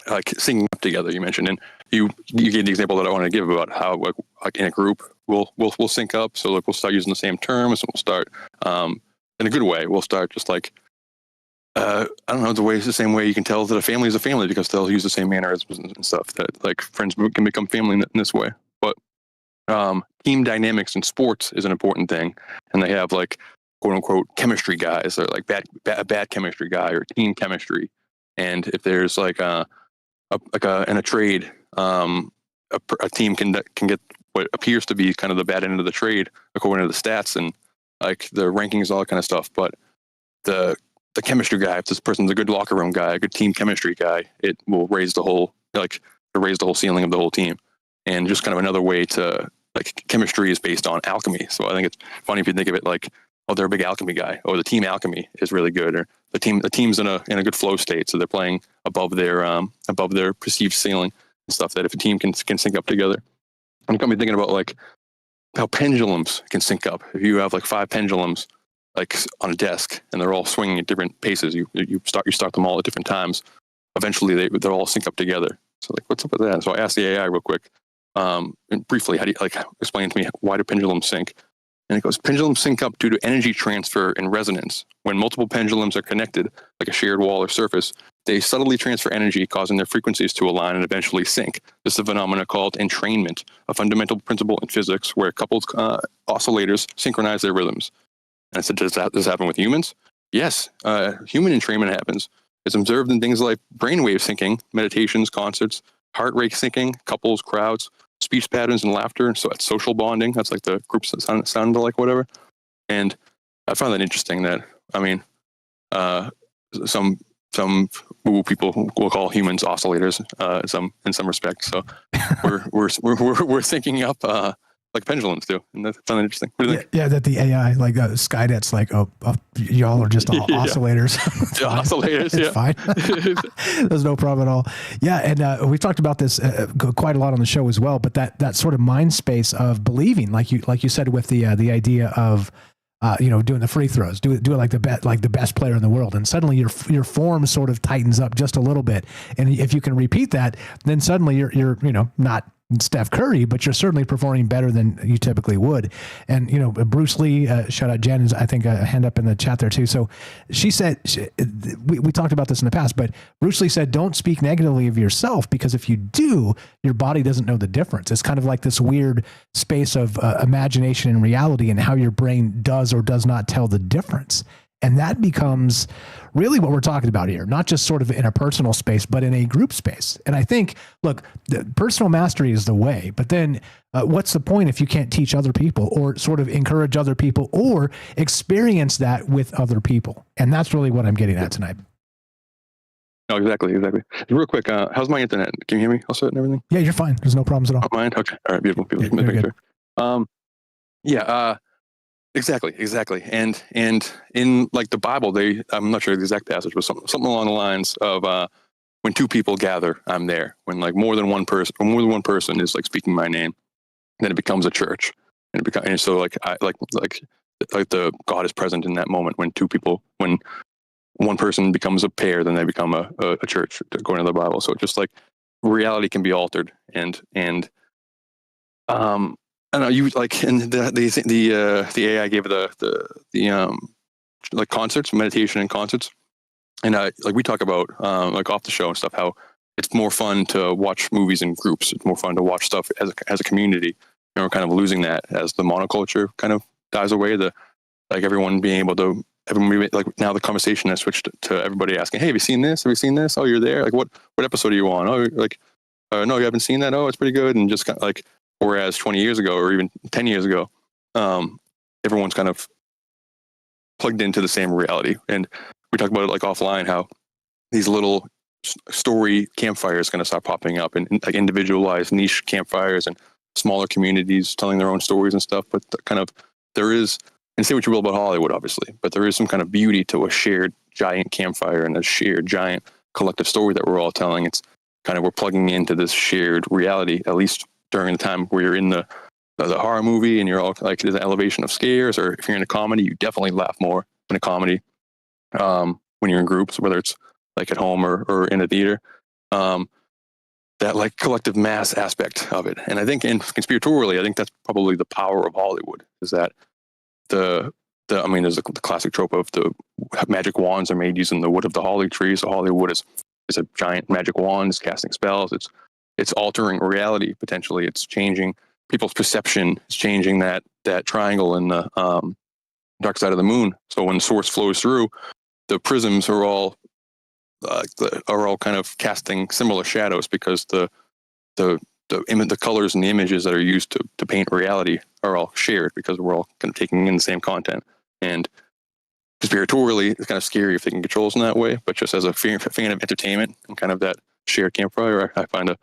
like singing up together, you mentioned, and you gave the example that I want to give about how like in a group we'll sync up. So like we'll start using the same terms, and we'll start in a good way. We'll start just like I don't know, the same way you can tell that a family is a family because they'll use the same mannerisms and stuff. That like friends can become family in this way. But team dynamics in sports is an important thing, and they have like quote unquote chemistry guys, or like bad chemistry guy, or team chemistry. And if there's like in a trade, a team can get what appears to be kind of the bad end of the trade according to the stats and like the rankings, all that kind of stuff. But the chemistry guy, if this person's a good locker room guy, a good team chemistry guy, it will raise the whole ceiling of the whole team. And just kind of another way to like chemistry is based on alchemy. So I think it's funny if you think of it like, oh, they're a big alchemy guy, or the team alchemy is really good, or the team's in a good flow state, so they're playing above their perceived ceiling and stuff. That if a team can sync up together, and it got me thinking about like how pendulums can sync up. If you have like 5 pendulums like on a desk and they're all swinging at different paces, you start them all at different times. Eventually, they're all sync up together. So like, what's up with that? So I asked the AI real quick, and briefly, how do you like explain to me why do pendulums sync? And it goes, pendulums sync up due to energy transfer and resonance. When multiple pendulums are connected, like a shared wall or surface, they subtly transfer energy, causing their frequencies to align and eventually sync. This is a phenomenon called entrainment, a fundamental principle in physics where coupled oscillators synchronize their rhythms. And I said, does this happen with humans? Yes, human entrainment happens. It's observed in things like brainwave syncing, meditations, concerts, heart rate syncing, couples, crowds, speech patterns, and laughter. So that's social bonding. That's like the groups that sound like whatever. And I found that interesting that, I mean, some woo people will call humans oscillators, in some respects. So we're syncing up like pendulums do, and that's kind of interesting. What do you think? Yeah, that the AI, like Skynet's like, y'all are just oscillators. Oscillators, it's fine. There's no problem at all. Yeah, and we've talked about this quite a lot on the show as well. But that sort of mind space of believing, like you said, with the idea of doing the free throws, do it like the best player in the world, and suddenly your form sort of tightens up just a little bit. And if you can repeat that, then suddenly you're not Steph Curry, but you're certainly performing better than you typically would. And, Bruce Lee, shout out Jen, I think a hand up in the chat there too. So she said, we talked about this in the past, but Bruce Lee said, don't speak negatively of yourself, because if you do, your body doesn't know the difference. It's kind of like this weird space of imagination and reality, and how your brain does or does not tell the difference. And that becomes really what we're talking about here, not just sort of in a personal space, but in a group space. And I think, look, the personal mastery is the way, but then what's the point if you can't teach other people, or sort of encourage other people, or experience that with other people? And that's really what I'm getting at tonight. No, exactly. Real quick, how's my internet? Can you hear me also and everything? Yeah, you're fine. There's no problems at all. Oh, mine? Okay. All right, beautiful. Sure. Exactly. And in like the Bible, I'm not sure the exact passage, but something along the lines of when two people gather, I'm there. When like more than one person is like speaking my name, then it becomes a church. And so like the God is present in that moment when when one person becomes a pair, then they become a church according to the Bible. So just like reality can be altered, and I don't know, you like, and the AI gave the like concerts, meditation and concerts, and like we talk about like off the show and stuff, how it's more fun to watch movies in groups. It's more fun to watch stuff as a community. And we're kind of losing that as the monoculture kind of dies away. Like everyone being able to, like now the conversation has switched to everybody asking, "Hey, have you seen this? Have you seen this? Oh, you're there. Like what episode are you on? Oh, like no, you haven't seen that. Oh, it's pretty good." And just kind of like, whereas 20 years ago or even 10 years ago, everyone's kind of plugged into the same reality. And we talk about it like offline, how these little story campfires going to start popping up, and like individualized niche campfires and smaller communities telling their own stories and stuff. But there is, and say what you will about Hollywood, obviously, but there is some kind of beauty to a shared giant campfire and a shared giant collective story that we're all telling. It's kind of, we're plugging into this shared reality, at least during the time where you're in the horror movie and you're all like, there's an elevation of scares, or if you're in a comedy, you definitely laugh more in a comedy when you're in groups, whether it's like at home or in a theater. That like collective mass aspect of it. And I think conspiratorially, I think that's probably the power of Hollywood, is that there's the classic trope of the magic wands are made using the wood of the holly tree. So Hollywood is a giant magic wand, it's casting spells, it's altering reality potentially. It's changing people's perception, it's changing that triangle in the dark side of the moon. So when source flows through, the prisms are all kind of casting similar shadows, because the colors and the images that are used to paint reality are all shared, because we're all kind of taking in the same content. And conspiratorially, it's kind of scary if they can control us in that way. But just as a fan of entertainment and kind of that shared campfire, I find that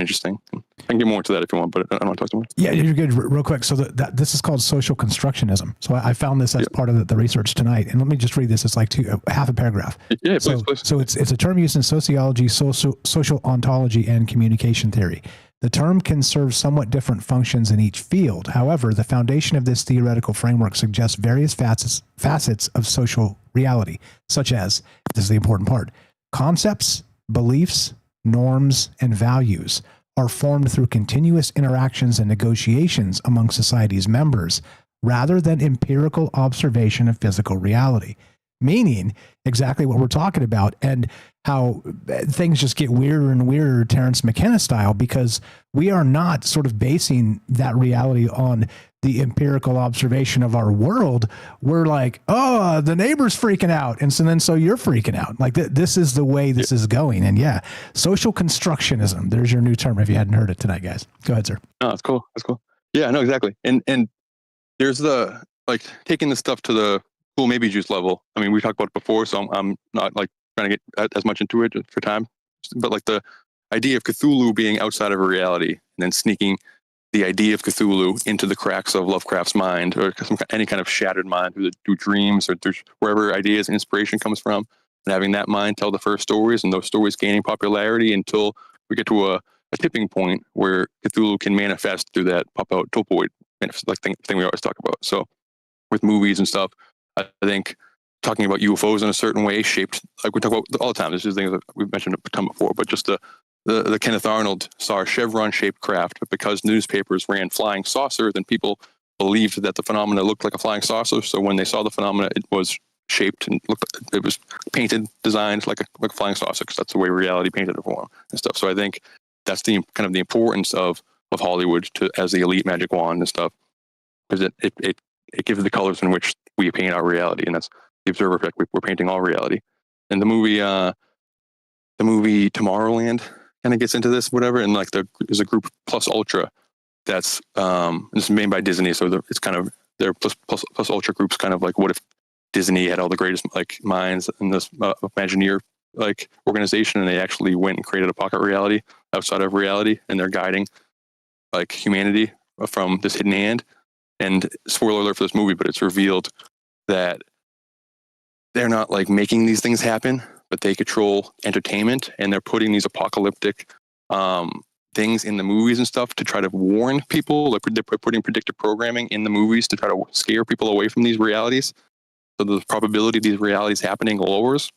interesting. I can get more into that if you want, but I don't want to talk too much. Yeah, you're good. Real quick. So this is called social constructionism. So I found this as part of the research tonight. And let me just read this. It's like half a paragraph. Yeah, please. So it's a term used in sociology, social ontology, and communication theory. The term can serve somewhat different functions in each field. However, the foundation of this theoretical framework suggests various facets of social reality, such as, this is the important part, concepts, beliefs, norms, and values are formed through continuous interactions and negotiations among society's members, rather than empirical observation of physical reality. Meaning exactly what we're talking about, and how things just get weirder and weirder, Terence McKenna style, because we are not sort of basing that reality on the empirical observation of our world. We're like, oh, the neighbor's freaking out. And so you're freaking out. Like this is the way this is going. And yeah, social constructionism. There's your new term if you hadn't heard it tonight, guys. Go ahead, sir. Oh, that's cool. That's cool. Yeah, no, exactly. And there's the, like, taking this stuff to the cool maybe juice level. I mean, we talked about it before, so I'm not like trying to get as much into it for time, but like the idea of Cthulhu being outside of a reality and then sneaking the idea of Cthulhu into the cracks of Lovecraft's mind, or any kind of shattered mind through dreams, or through wherever ideas and inspiration comes from, and having that mind tell the first stories, and those stories gaining popularity until we get to a tipping point where Cthulhu can manifest through that pop-out topoid like thing we always talk about. So with movies and stuff, I think talking about UFOs in a certain way, shaped, like we talk about all the time. This is things that we've mentioned a ton before, but just the Kenneth Arnold saw a chevron-shaped craft, but because newspapers ran flying saucer, then people believed that the phenomena looked like a flying saucer. So when they saw the phenomena, it was shaped and it was painted, designed like a flying saucer, because that's the way reality painted it for them and stuff. So I think that's the kind of the importance of Hollywood as the elite magic wand and stuff, because it gives the colors in which we paint our reality, and that's the observer effect. We're painting all reality. And the movie Tomorrowland kind of gets into this, whatever. And like there's a group Plus Ultra that's it's made by Disney, so it's kind of their plus Ultra group's kind of like, what if Disney had all the greatest like minds in this Imagineer like organization, and they actually went and created a pocket reality outside of reality, and they're guiding like humanity from this hidden hand. And spoiler alert for this movie, but it's revealed that they're not like making these things happen, but they control entertainment, and they're putting these apocalyptic things in the movies and stuff to try to warn people. They're putting predictive programming in the movies to try to scare people away from these realities. So the probability of these realities happening lowers.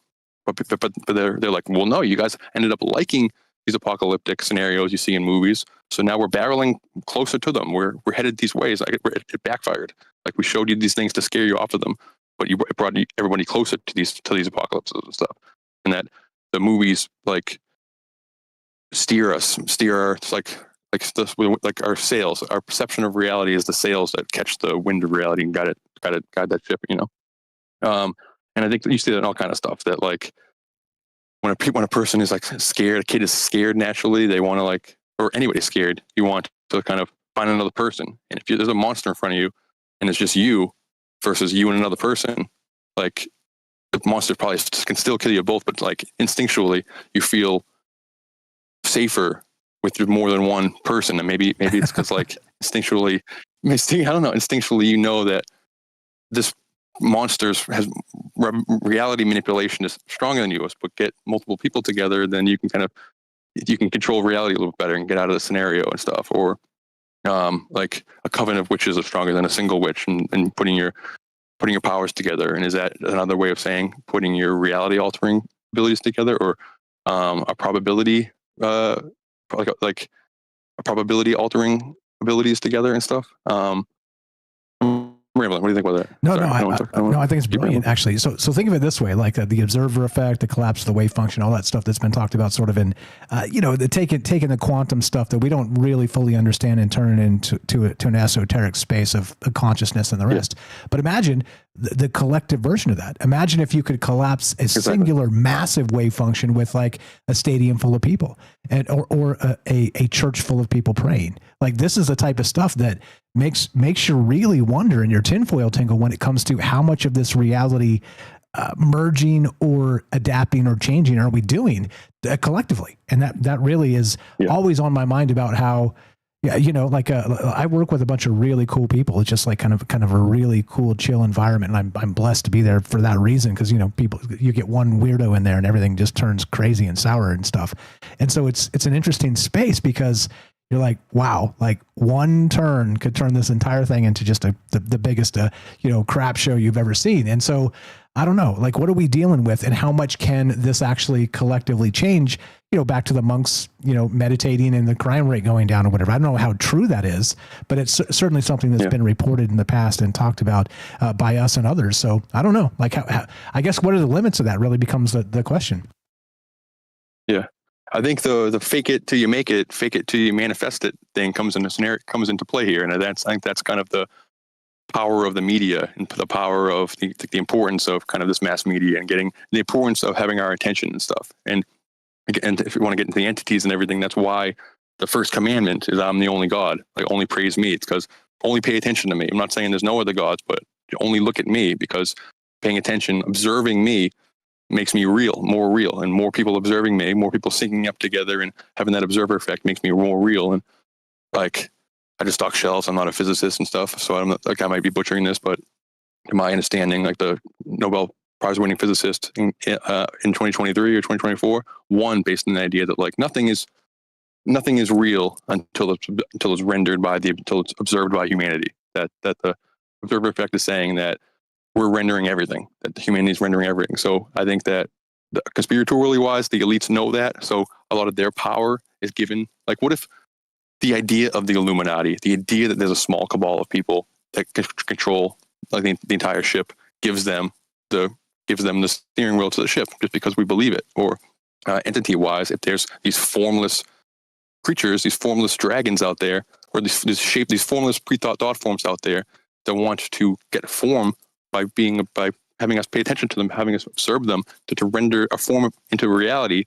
But they're like, well, no, you guys ended up liking these apocalyptic scenarios you see in movies. So now we're barreling closer to them. We're headed these ways. Like it backfired. Like we showed you these things to scare you off of them, but it brought everybody closer to these apocalypses and stuff. And that the movies like steer our our sails. Our perception of reality is the sails that catch the wind of reality and guide that ship. And I think you see that in all kind of stuff. That like when a person is like scared, a kid is scared naturally. They want to like, or anybody's scared. You want to kind of find another person. And if there's a monster in front of you, and it's just you versus you and another person, like the monster probably can still kill you both, but like instinctually you feel safer with more than one person. And maybe it's because like instinctually you know that this monsters has reality manipulation is stronger than you, but get multiple people together, then you can control reality a little bit better and get out of the scenario and stuff. Or like a coven of witches is stronger than a single witch, and putting your powers together. And is that another way of saying putting your reality altering abilities together, or a probability like a probability altering abilities together and stuff? Rambling. What do you think about that? No, I think it's brilliant, actually. So think of it this way, like the observer effect, the collapse of the wave function, all that stuff that's been talked about sort of in, taking the quantum stuff that we don't really fully understand and turn it into an esoteric space of consciousness and the rest. Yeah. But imagine the collective version of that. Imagine if you could collapse a singular massive wave function with like a stadium full of people or a church full of people praying. Like this is the type of stuff that makes you really wonder in your tinfoil tingle when it comes to how much of this reality merging or adapting or changing are we doing collectively. And that really is always on my mind about how, I work with a bunch of really cool people. It's just like kind of a really cool, chill environment. And I'm blessed to be there for that reason. Cause you get one weirdo in there and everything just turns crazy and sour and stuff. And so it's an interesting space because you're like, wow, like one turn could turn this entire thing into just the biggest, crap show you've ever seen. And so I don't know, like, what are we dealing with and how much can this actually collectively change, back to the monks, meditating and the crime rate going down or whatever. I don't know how true that is, but it's certainly something that's been reported in the past and talked about by us and others. So I don't know, like how I guess, what are the limits of that really becomes the question. Yeah. I think the fake it till you make it, fake it till you manifest it thing comes into play here. And I think that's kind of the power of the media and the power of the importance of kind of this mass media and getting the importance of having our attention and stuff. And if you want to get into the entities and everything, that's why the first commandment is I'm the only God. Like only praise me. It's because only pay attention to me. I'm not saying there's no other gods, but only look at me, because paying attention, observing me makes me more real, and more people observing me, more people syncing up together and having that observer effect makes me more real. And like, I just talk shells. I'm not a physicist and stuff, so I'm not, like, I might be butchering this, but to my understanding, like the Nobel Prize winning physicist in 2023 or 2024 won based on the idea that like nothing is real until it's rendered until it's observed by humanity. That the observer effect is saying that we're rendering everything, that humanity is rendering everything. So I think that conspiratorially wise, the elites know that. So a lot of their power is given. Like, what if the idea of the Illuminati, the idea that there's a small cabal of people that control like the entire ship, gives them the steering wheel to the ship just because we believe it? Or entity wise, if there's these formless creatures, these formless dragons out there, or these formless pre-thought thought forms out there that want to get form by having us pay attention to them, having us observe them to render a form into reality.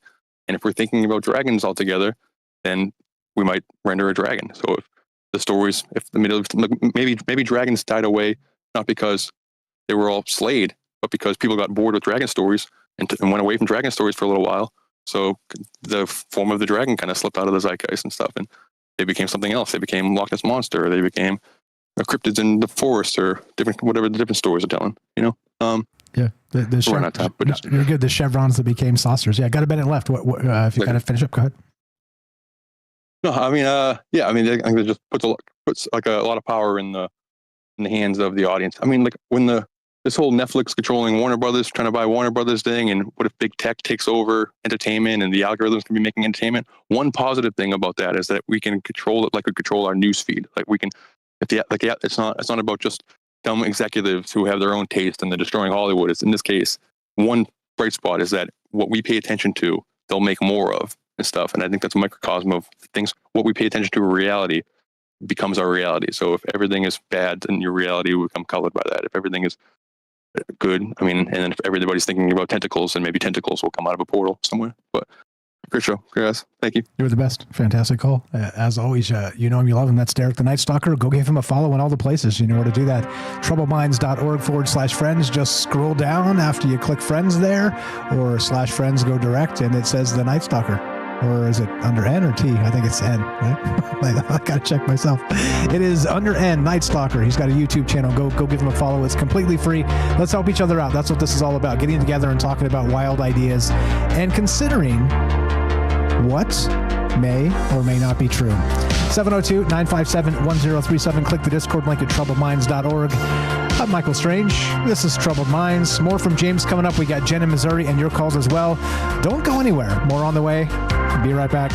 And if we're thinking about dragons altogether, then we might render a dragon. So maybe dragons died away not because they were all slayed, but because people got bored with dragon stories and went away from dragon stories for a little while. So the form of the dragon kind of slipped out of the zeitgeist and stuff, and they became something else. They became Loch Ness Monster, or they became cryptids in the forest, or whatever the different stories are telling. Yeah. We're not top, but you're good. The chevrons that became saucers. Yeah. Got a minute left. What if you got to finish up, go ahead. No, I mean, yeah, I mean, I think it just puts like a lot of power in the hands of the audience. I mean, like when this whole Netflix controlling Warner Brothers, trying to buy Warner Brothers thing, and what if big tech takes over entertainment and the algorithms can be making entertainment? One positive thing about that is that we can control it like we control our news feed. Like we can, it's not about just dumb executives who have their own taste and they're destroying Hollywood. It's in this case, one bright spot is that what we pay attention to, they'll make more of and stuff. And I think that's a microcosm of things. What we pay attention to in reality becomes our reality. So if everything is bad, then your reality will become colored by that. If everything is good, I mean, and then if everybody's thinking about tentacles, then maybe tentacles will come out of a portal somewhere. But great show, guys. Thank you. You're the best. Fantastic call. As always, you know him, you love him. That's Derek the Night Stalker. Go give him a follow in all the places. You know where to do that. troubledminds.org/friends. Just scroll down after you click friends there, or /friends, go direct, and it says the Night Stalker. Or is it under N or T? I think it's N, right? I got to check myself. It is under N, Night Stalker. He's got a YouTube channel. Go give him a follow. It's completely free. Let's help each other out. That's what this is all about. Getting together and talking about wild ideas and considering what may or may not be true. 702-957-1037. Click the Discord link at troubledminds.org. I'm Michael Strange. This is Troubled Minds. More from James coming up. We got Jen in Missouri and your calls as well. Don't go anywhere. More on the way. Be right back.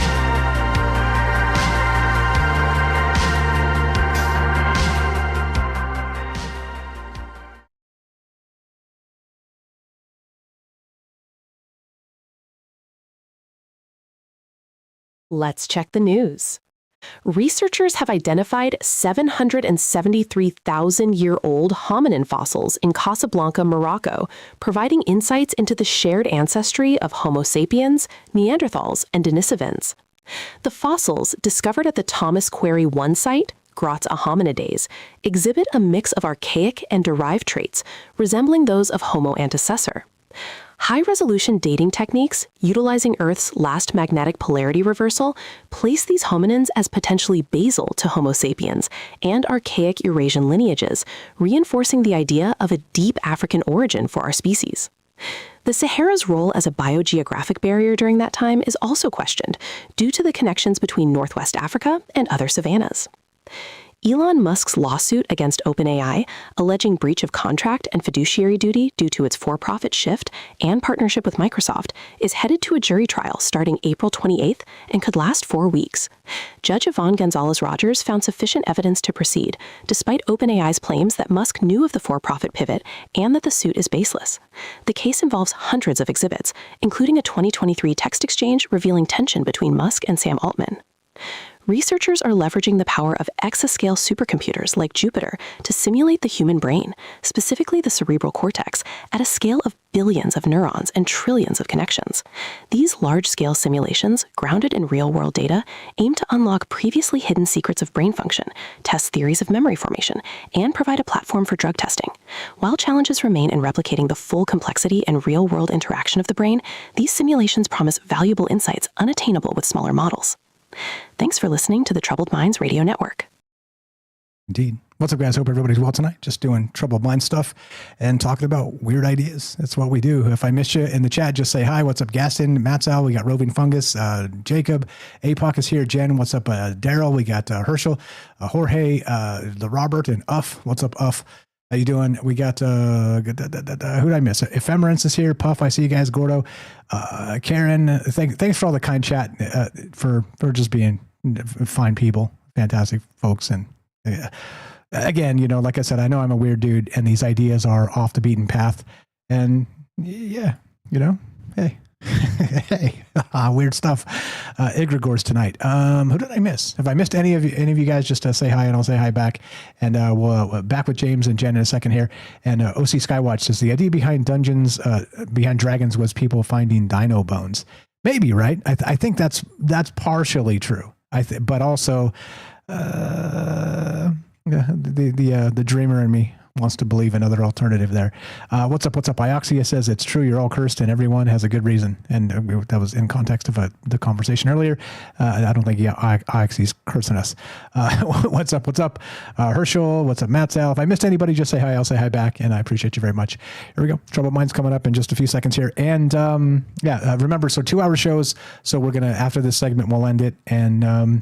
Let's check the news. Researchers have identified 773,000-year-old hominin fossils in Casablanca, Morocco, providing insights into the shared ancestry of Homo sapiens, Neanderthals, and Denisovans. The fossils, discovered at the Thomas Quarry 1 site, Graz Hominidés, exhibit a mix of archaic and derived traits, resembling those of Homo antecessor. High-resolution dating techniques, utilizing Earth's last magnetic polarity reversal, place these hominins as potentially basal to Homo sapiens and archaic Eurasian lineages, reinforcing the idea of a deep African origin for our species. The Sahara's role as a biogeographic barrier during that time is also questioned, due to the connections between Northwest Africa and other savannas. Elon Musk's lawsuit against OpenAI, alleging breach of contract and fiduciary duty due to its for-profit shift and partnership with Microsoft, is headed to a jury trial starting April 28th and could last 4 weeks. Judge Yvonne Gonzalez-Rogers found sufficient evidence to proceed, despite OpenAI's claims that Musk knew of the for-profit pivot and that the suit is baseless. The case involves hundreds of exhibits, including a 2023 text exchange revealing tension between Musk and Sam Altman. Researchers are leveraging the power of exascale supercomputers like Jupiter to simulate the human brain, specifically the cerebral cortex, at a scale of billions of neurons and trillions of connections. These large-scale simulations, grounded in real-world data, aim to unlock previously hidden secrets of brain function, test theories of memory formation, and provide a platform for drug testing. While challenges remain in replicating the full complexity and real-world interaction of the brain, these simulations promise valuable insights unattainable with smaller models. Thanks for listening to the Troubled Minds Radio Network. Indeed. What's up, guys? Hope everybody's well tonight. Just doing Troubled Minds stuff and talking about weird ideas. That's what we do. If I missed you in the chat, just say hi. What's up, Gaston, Matzal? We got Roving Fungus, Jacob, APOC is here. Jen, what's up? Daryl, we got Herschel, Jorge, the Robert, and Uff. What's up, Uff? How you doing? We got, who did I miss? Ephemerance is here. Puff, I see you guys. Gordo, Karen, thanks for all the kind chat, for just being fine people, fantastic folks. And again, you know, like I said, I know I'm a weird dude and these ideas are off the beaten path. And yeah, you know, hey. Hey, weird stuff. Egregore's tonight. Who did I miss? If I missed any of you guys, just say hi and I'll say hi back. And we'll back with James and Jen in a second here. And OC Skywatch says the idea behind Dungeons, behind Dragons was people finding dino bones. Maybe, right? I think that's partially true. But also, the dreamer in me wants to believe another alternative there. What's up? Ioxia says it's true. You're all cursed and everyone has a good reason. And that was in context of the conversation earlier. I don't think Ioxia's cursing us. What's up? Herschel, what's up? Matt Sal. If I missed anybody, just say hi. I'll say hi back. And I appreciate you very much. Here we go. Troubled Minds coming up in just a few seconds here. And remember, so 2-hour shows. So we're going to, after this segment, we'll end it. And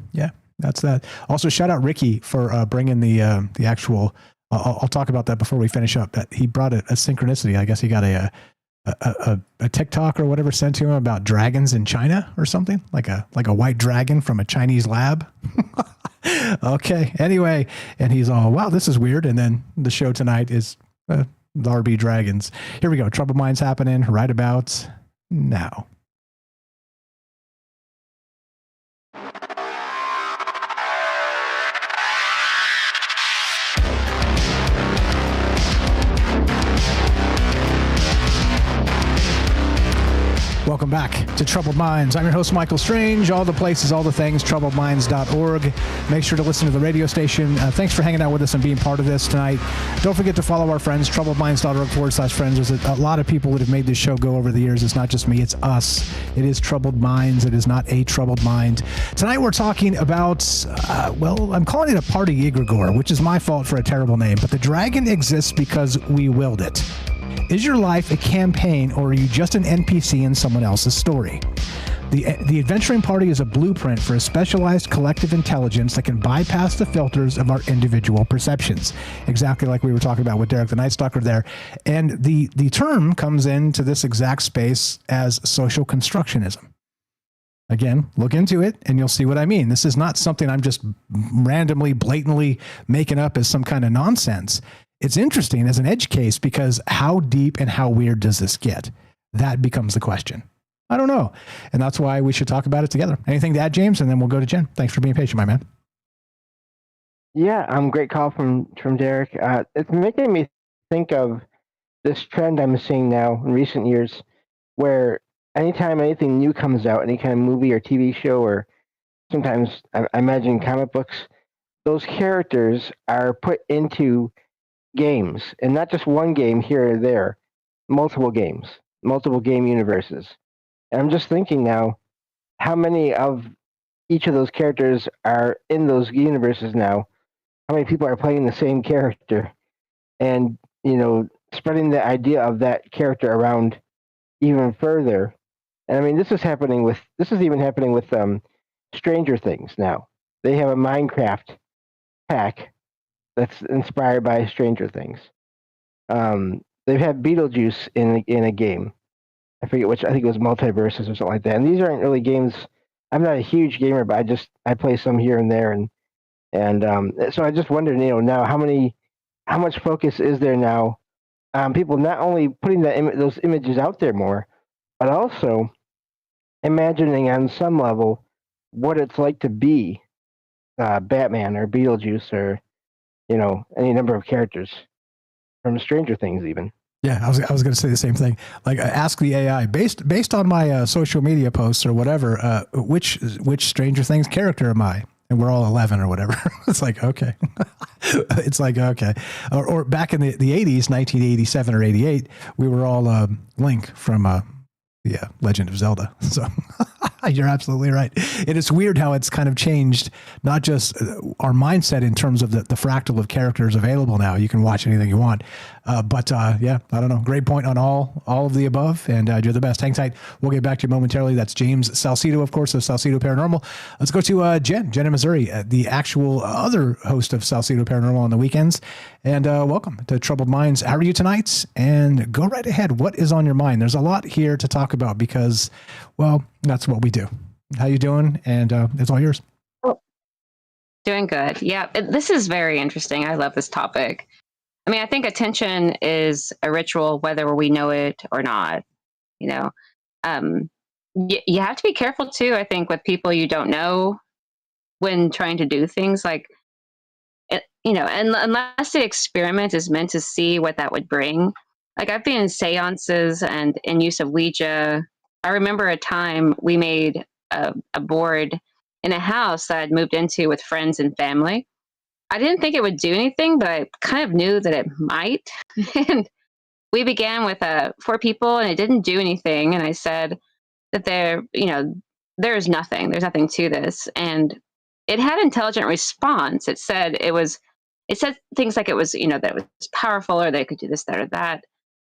that's that. Also, shout out Ricky for bringing the actual. I'll talk about that before we finish up. That he brought a synchronicity. I guess he got a TikTok or whatever sent to him about dragons in China or something, like a white dragon from a Chinese lab. Okay. Anyway, and he's all, wow, this is weird. And then the show tonight is the RB Dragons. Here we go. Troubled Minds happening right about now. Welcome back to Troubled Minds. I'm your host, Michael Strange. All the places, all the things, troubledminds.org. Make sure to listen to the radio station. Thanks for hanging out with us and being part of this tonight. Don't forget to follow our friends, troubledminds.org/friends. There's a lot of people that have made this show go over the years. It's not just me, it's us. It is Troubled Minds. It is not a troubled mind. Tonight we're talking about, I'm calling it a party egregore, which is my fault for a terrible name, but the dragon exists because we willed it. Is your life a campaign, or are you just an NPC in someone else's story? The Adventuring Party is a blueprint for a specialized collective intelligence that can bypass the filters of our individual perceptions. Exactly like we were talking about with Derek the Night Stalker there. And the term comes into this exact space as social constructionism. Again, look into it and you'll see what I mean. This is not something I'm just randomly, blatantly making up as some kind of nonsense. It's interesting as an edge case because how deep and how weird does this get? That becomes the question. I don't know. And that's why we should talk about it together. Anything to add, James? And then we'll go to Jen. Thanks for being patient, my man. Yeah, great call from Derek. It's making me think of this trend I'm seeing now in recent years where anytime anything new comes out, any kind of movie or TV show, or sometimes I imagine comic books, those characters are put into games, and not just one game here or there, multiple games, multiple game universes. And I'm just thinking now, how many of each of those characters are in those universes now? How many people are playing the same character? And, spreading the idea of that character around even further. And I mean, this is even happening with Stranger Things now. They have a Minecraft pack that's inspired by Stranger Things. They've had Beetlejuice in a game. I forget which. I think it was Multiverses or something like that. And these aren't really games. I'm not a huge gamer, but I play some here and there. And so I just wonder, now how much focus is there now on people not only putting those images out there more, but also imagining on some level what it's like to be Batman or Beetlejuice or any number of characters from Stranger Things even. Yeah, I was going to say the same thing. Like, ask the AI based on my social media posts or whatever. Which Stranger Things character am I? And we're all 11 or whatever. It's like, okay. It's like, okay. Or back in the 80s, 1987 or 88, we were all Link from the Legend of Zelda. So you're absolutely right. And it's weird how it's kind of changed, not just our mindset in terms of the fractal of characters available now. You can watch anything you want. But I don't know. Great point on all of the above. And you're the best. Hang tight. We'll get back to you momentarily. That's James Salcido, of course, of Salcido Paranormal. Let's go to Jen in Missouri, the actual other host of Salcido Paranormal on the weekends. And welcome to Troubled Minds. How are you tonight? And go right ahead. What is on your mind? There's a lot here to talk about because, well, that's what we do. How you doing? And it's all yours. Doing good. Yeah, this is very interesting. I love this topic. I mean, I think attention is a ritual, whether we know it or not. You have to be careful too, I think, with people you don't know when trying to do things like, and unless the experiment is meant to see what that would bring. Like, I've been in seances and in use of Ouija. I remember a time we made a board in a house that I'd moved into with friends and family. I didn't think it would do anything, but I kind of knew that it might. And we began with 4 people, and it didn't do anything. And I said that there's nothing to this. And it had intelligent response. It said things like it was, that it was powerful, or they could do this, that, or that.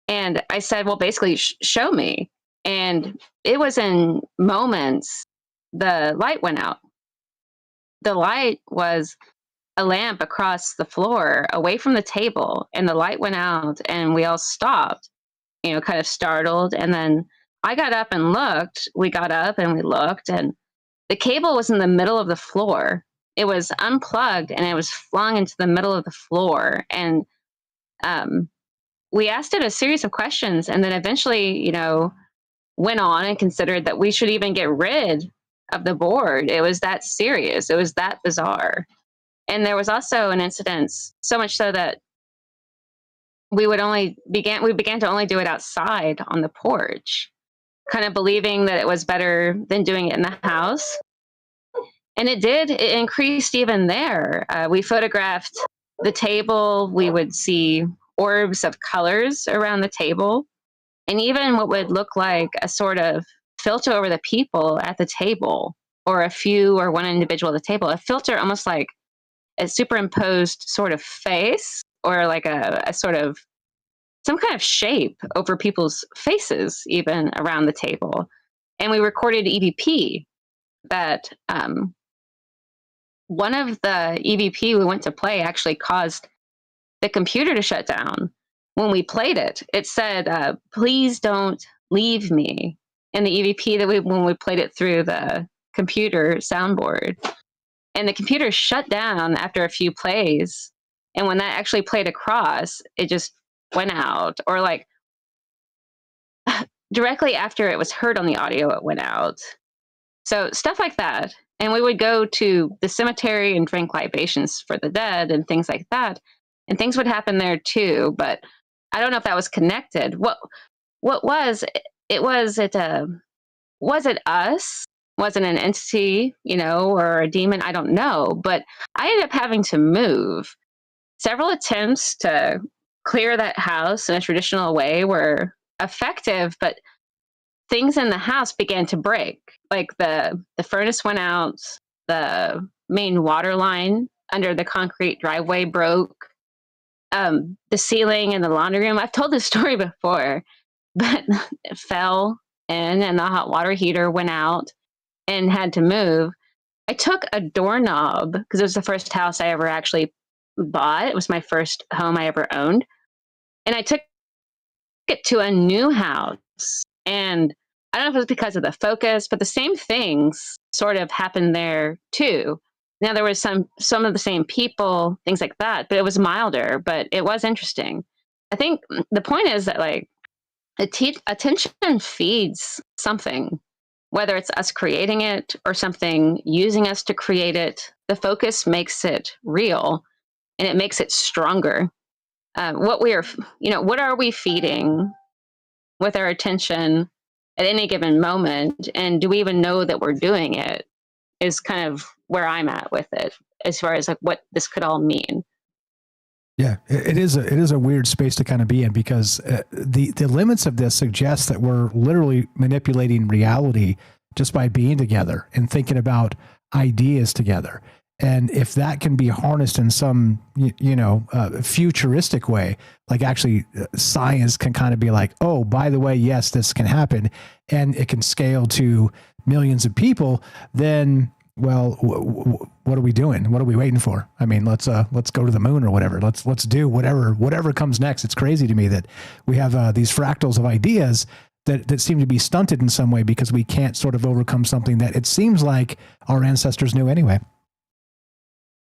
And I said, well, basically, show me. And it was in moments, the light went out. The light was a lamp across the floor away from the table, and the light went out, and we all stopped, kind of startled. And then I got up and looked. We got up and we looked, and the cable was in the middle of the floor. It was unplugged, and it was flung into the middle of the floor. And we asked it a series of questions, and then eventually, went on and considered that we should even get rid of the board. It was that serious. It was that bizarre. And there was also an incident, so much so that we began to only do it outside on the porch, kind of believing that it was better than doing it in the house. And it increased even there. We photographed the table. We would see orbs of colors around the table, and even what would look like a sort of filter over the people at the table, or a few or one individual at the table, a filter almost like a superimposed sort of face, or like a sort of some kind of shape over people's faces, even around the table. And we recorded EVP that one of the EVP we went to play actually caused the computer to shut down. When we played it, it said, please don't leave me, in the EVP when we played it through the computer soundboard. And the computer shut down after a few plays. And when that actually played across, it just went out. Or like directly after it was heard on the audio, it went out. So stuff like that. And we would go to the cemetery and drink libations for the dead and things like that. And things would happen there too. But I don't know if that was connected. What was it? Was it us? Was it an entity, or a demon? I don't know. But I ended up having to move. Several attempts to clear that house in a traditional way were effective, but things in the house began to break. Like the furnace went out, the main water line under the concrete driveway broke. The ceiling in the laundry room, I've told this story before, but it fell in, and the hot water heater went out and had to move. I took a doorknob, because it was the first house I ever actually bought. It was my first home I ever owned. And I took it to a new house. And I don't know if it was because of the focus, but the same things sort of happened there too. Now, there was some of the same people, things like that, but it was milder, but it was interesting. I think the point is that, like, attention feeds something, whether it's us creating it or something using us to create it. The focus makes it real, and it makes it stronger. What are we feeding with our attention at any given moment? And do we even know that we're doing it? Is kind of where I'm at with it, as far as like what this could all mean. Yeah, it is a weird space to kind of be in, because the limits of this suggest that we're literally manipulating reality just by being together and thinking about ideas together. And if that can be harnessed in some, futuristic way, like actually science can kind of be like, oh, by the way, yes, this can happen, and it can scale to millions of people, then, well, what are we doing? What are we waiting for? I mean, let's go to the moon or whatever. Let's do whatever comes next. It's crazy to me that we have these fractals of ideas that seem to be stunted in some way because we can't sort of overcome something that it seems like our ancestors knew anyway.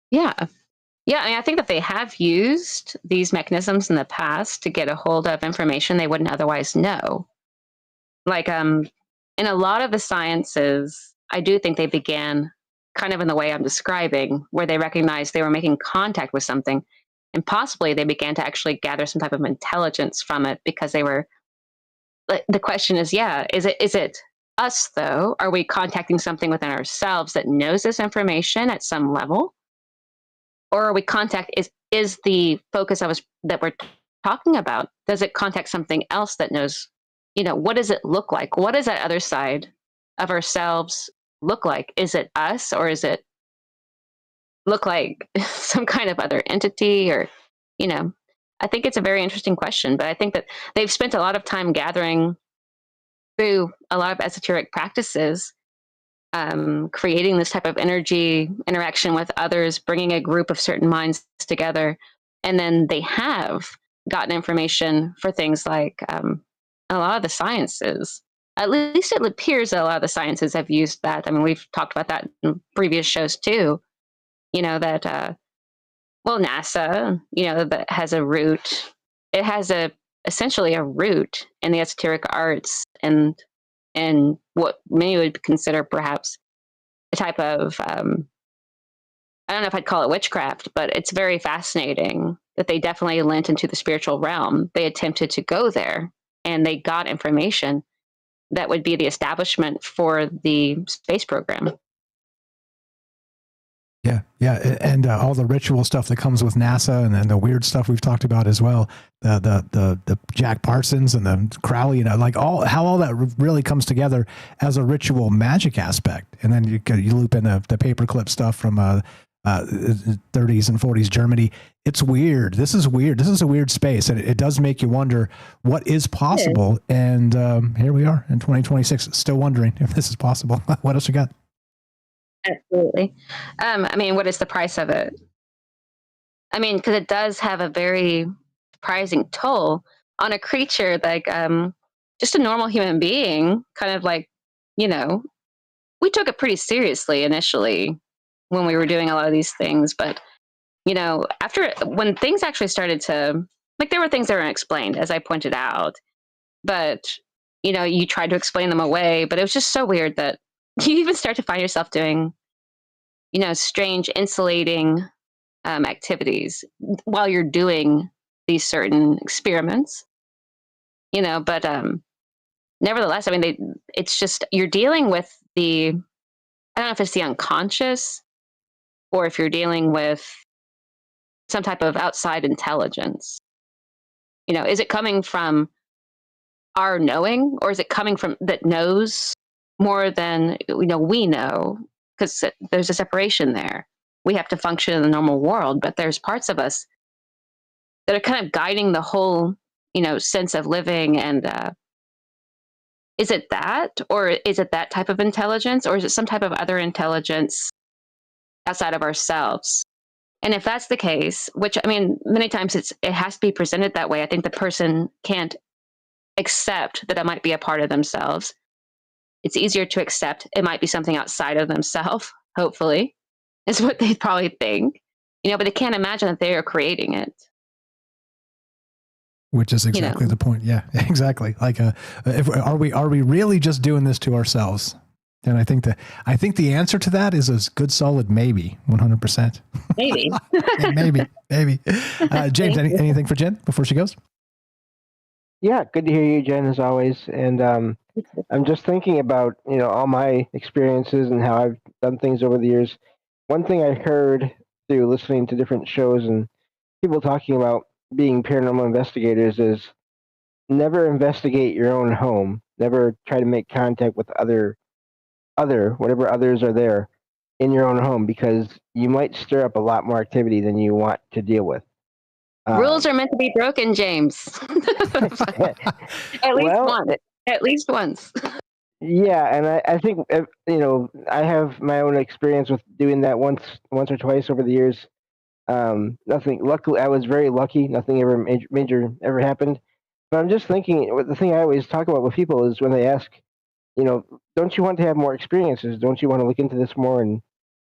Yeah. Yeah, I mean, I think that they have used these mechanisms in the past to get a hold of information they wouldn't otherwise know. Like, in a lot of the sciences, I do think they began kind of in the way I'm describing, where they recognized they were making contact with something, and possibly they began to actually gather some type of intelligence from it, because they were. The question is, is it us though? Are we contacting something within ourselves that knows this information at some level? or are we contact is the focus of us that we're talking about? Does it contact something else that knows, what does it look like? What does that other side of ourselves look like? Is it us, or is it look like some kind of other entity? Or, I think it's a very interesting question, but I think that they've spent a lot of time gathering through a lot of esoteric practices, creating this type of energy interaction with others, bringing a group of certain minds together. And then they have gotten information for things like a lot of the sciences. At least it appears that a lot of the sciences have used that. I mean, we've talked about that in previous shows too. That NASA, that has a root. It has essentially a root in the esoteric arts and what many would consider perhaps a type of I don't know if I'd call it witchcraft, but it's very fascinating that they definitely lent into the spiritual realm. They attempted to go there, and they got information that would be the establishment for the space program. Yeah, and all the ritual stuff that comes with NASA, and then the weird stuff we've talked about as well. The Jack Parsons and the Crowley, like how all that really comes together as a ritual magic aspect. And then you loop in the paperclip stuff from 30s and 40s Germany. It's weird. This is weird. This is a weird space, and it does make you wonder what is possible. And here we are in 2026, still wondering if this is possible. What else you got? Absolutely. What is the price of it? Because it does have a very surprising toll on a creature like just a normal human being, kind of like, we took it pretty seriously initially when we were doing a lot of these things. But, when things actually started to, there were things that were unexplained, as I pointed out. But, you tried to explain them away, but it was just so weird that you even start to find yourself doing, strange insulating activities while you're doing these certain experiments, but nevertheless, it's just, you're dealing with I don't know if it's the unconscious or if you're dealing with some type of outside intelligence. Is it coming from our knowing, or is it coming from that knows more than we know? Because there's a separation there. We have to function in the normal world, but there's parts of us that are kind of guiding the whole, sense of living. And is it that, or is it that type of intelligence, or is it some type of other intelligence outside of ourselves? And if that's the case, which many times it has to be presented that way. I think the person can't accept that it might be a part of themselves. It's easier to accept it might be something outside of themselves, hopefully, is what they probably think, but they can't imagine that they are creating it. Which is exactly the point. Yeah, exactly. Like, are we really just doing this to ourselves? And I think the answer to that is a good solid maybe, 100%. Maybe. maybe. James, anything for Jen before she goes? Yeah, good to hear you, Jen, as always. And I'm just thinking about, all my experiences and how I've done things over the years. One thing I heard through listening to different shows and people talking about being paranormal investigators is never investigate your own home. Never try to make contact with whatever others are there in your own home, because you might stir up a lot more activity than you want to deal with. Rules are meant to be broken, James. At least once. Yeah, and I think I have my own experience with doing that once or twice over the years. Nothing. Luckily, I was very lucky. Nothing ever major ever happened. But I'm just thinking. The thing I always talk about with people is when they ask, don't you want to have more experiences? Don't you want to look into this more and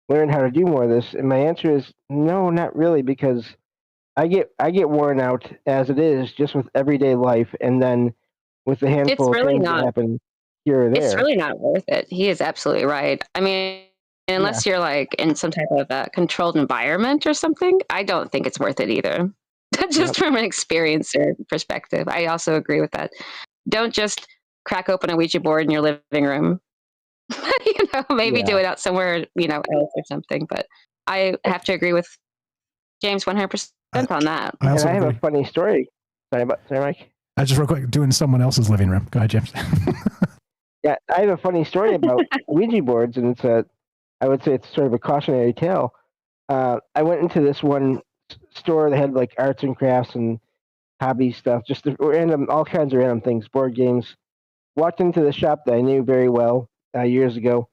learn how to do more of this? And my answer is no, not really, because I get worn out as it is, just with everyday life, and then with the handful of things that happen here or there. It's really not worth it. He is absolutely right. Unless you're like in some type of controlled environment or something, I don't think it's worth it either. Just from an experiencer perspective, I also agree with that. Don't just crack open a Ouija board in your living room. Maybe do it out somewhere, else or something. But I have to agree with James, 100% on that. I also and I have agree. a funny story. Sorry, Mike. Just real quick, doing someone else's living room. Go ahead, James. Yeah, I have a funny story about Ouija boards, and I would say it's sort of a cautionary tale. I went into this one store that had like arts and crafts and hobby stuff, just all kinds of random things, board games. Walked into the shop that I knew very well years ago,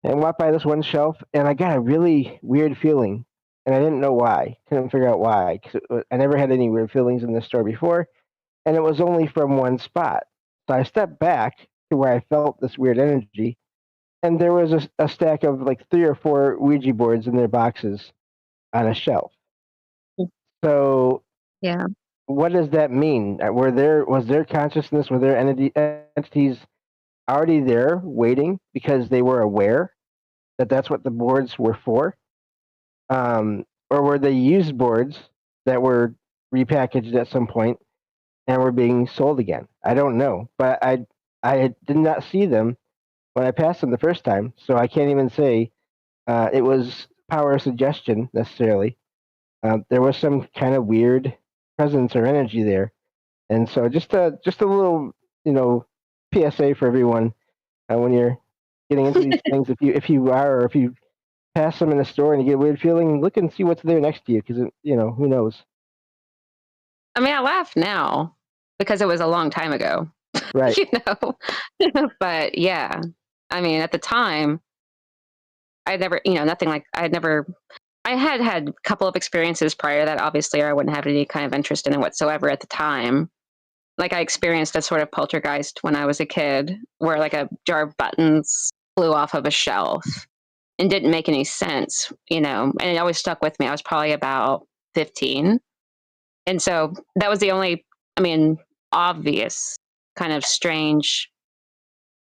and walked by this one shelf, and I got a really weird feeling, and I didn't know why. Couldn't figure out why. 'Cause I never had any weird feelings in this store before, and it was only from one spot. So I stepped back to where I felt this weird energy, and there was a stack of like 3 or 4 Ouija boards in their boxes on a shelf. So yeah, what does that mean? Was there consciousness? Were there entities already there waiting because they were aware that that's what the boards were for? Or were they used boards that were repackaged at some point and were being sold again? I don't know, but I did not see them when I passed them the first time, so I can't even say it was power suggestion necessarily. There was some kind of weird presence or energy there, and so just a little PSA for everyone when you're getting into these things. If you pass them in a store and you get a weird feeling, look and see what's there next to you, because who knows. I mean, I laugh now because it was a long time ago. Right. But yeah, I mean, at the time, I never, nothing like I had a couple of experiences prior to that, obviously, or I wouldn't have any kind of interest in it whatsoever at the time. Like I experienced a sort of poltergeist when I was a kid where like a jar of buttons flew off of a shelf and didn't make any sense, and it always stuck with me. I was probably about 15. And so that was the only, obvious kind of strange,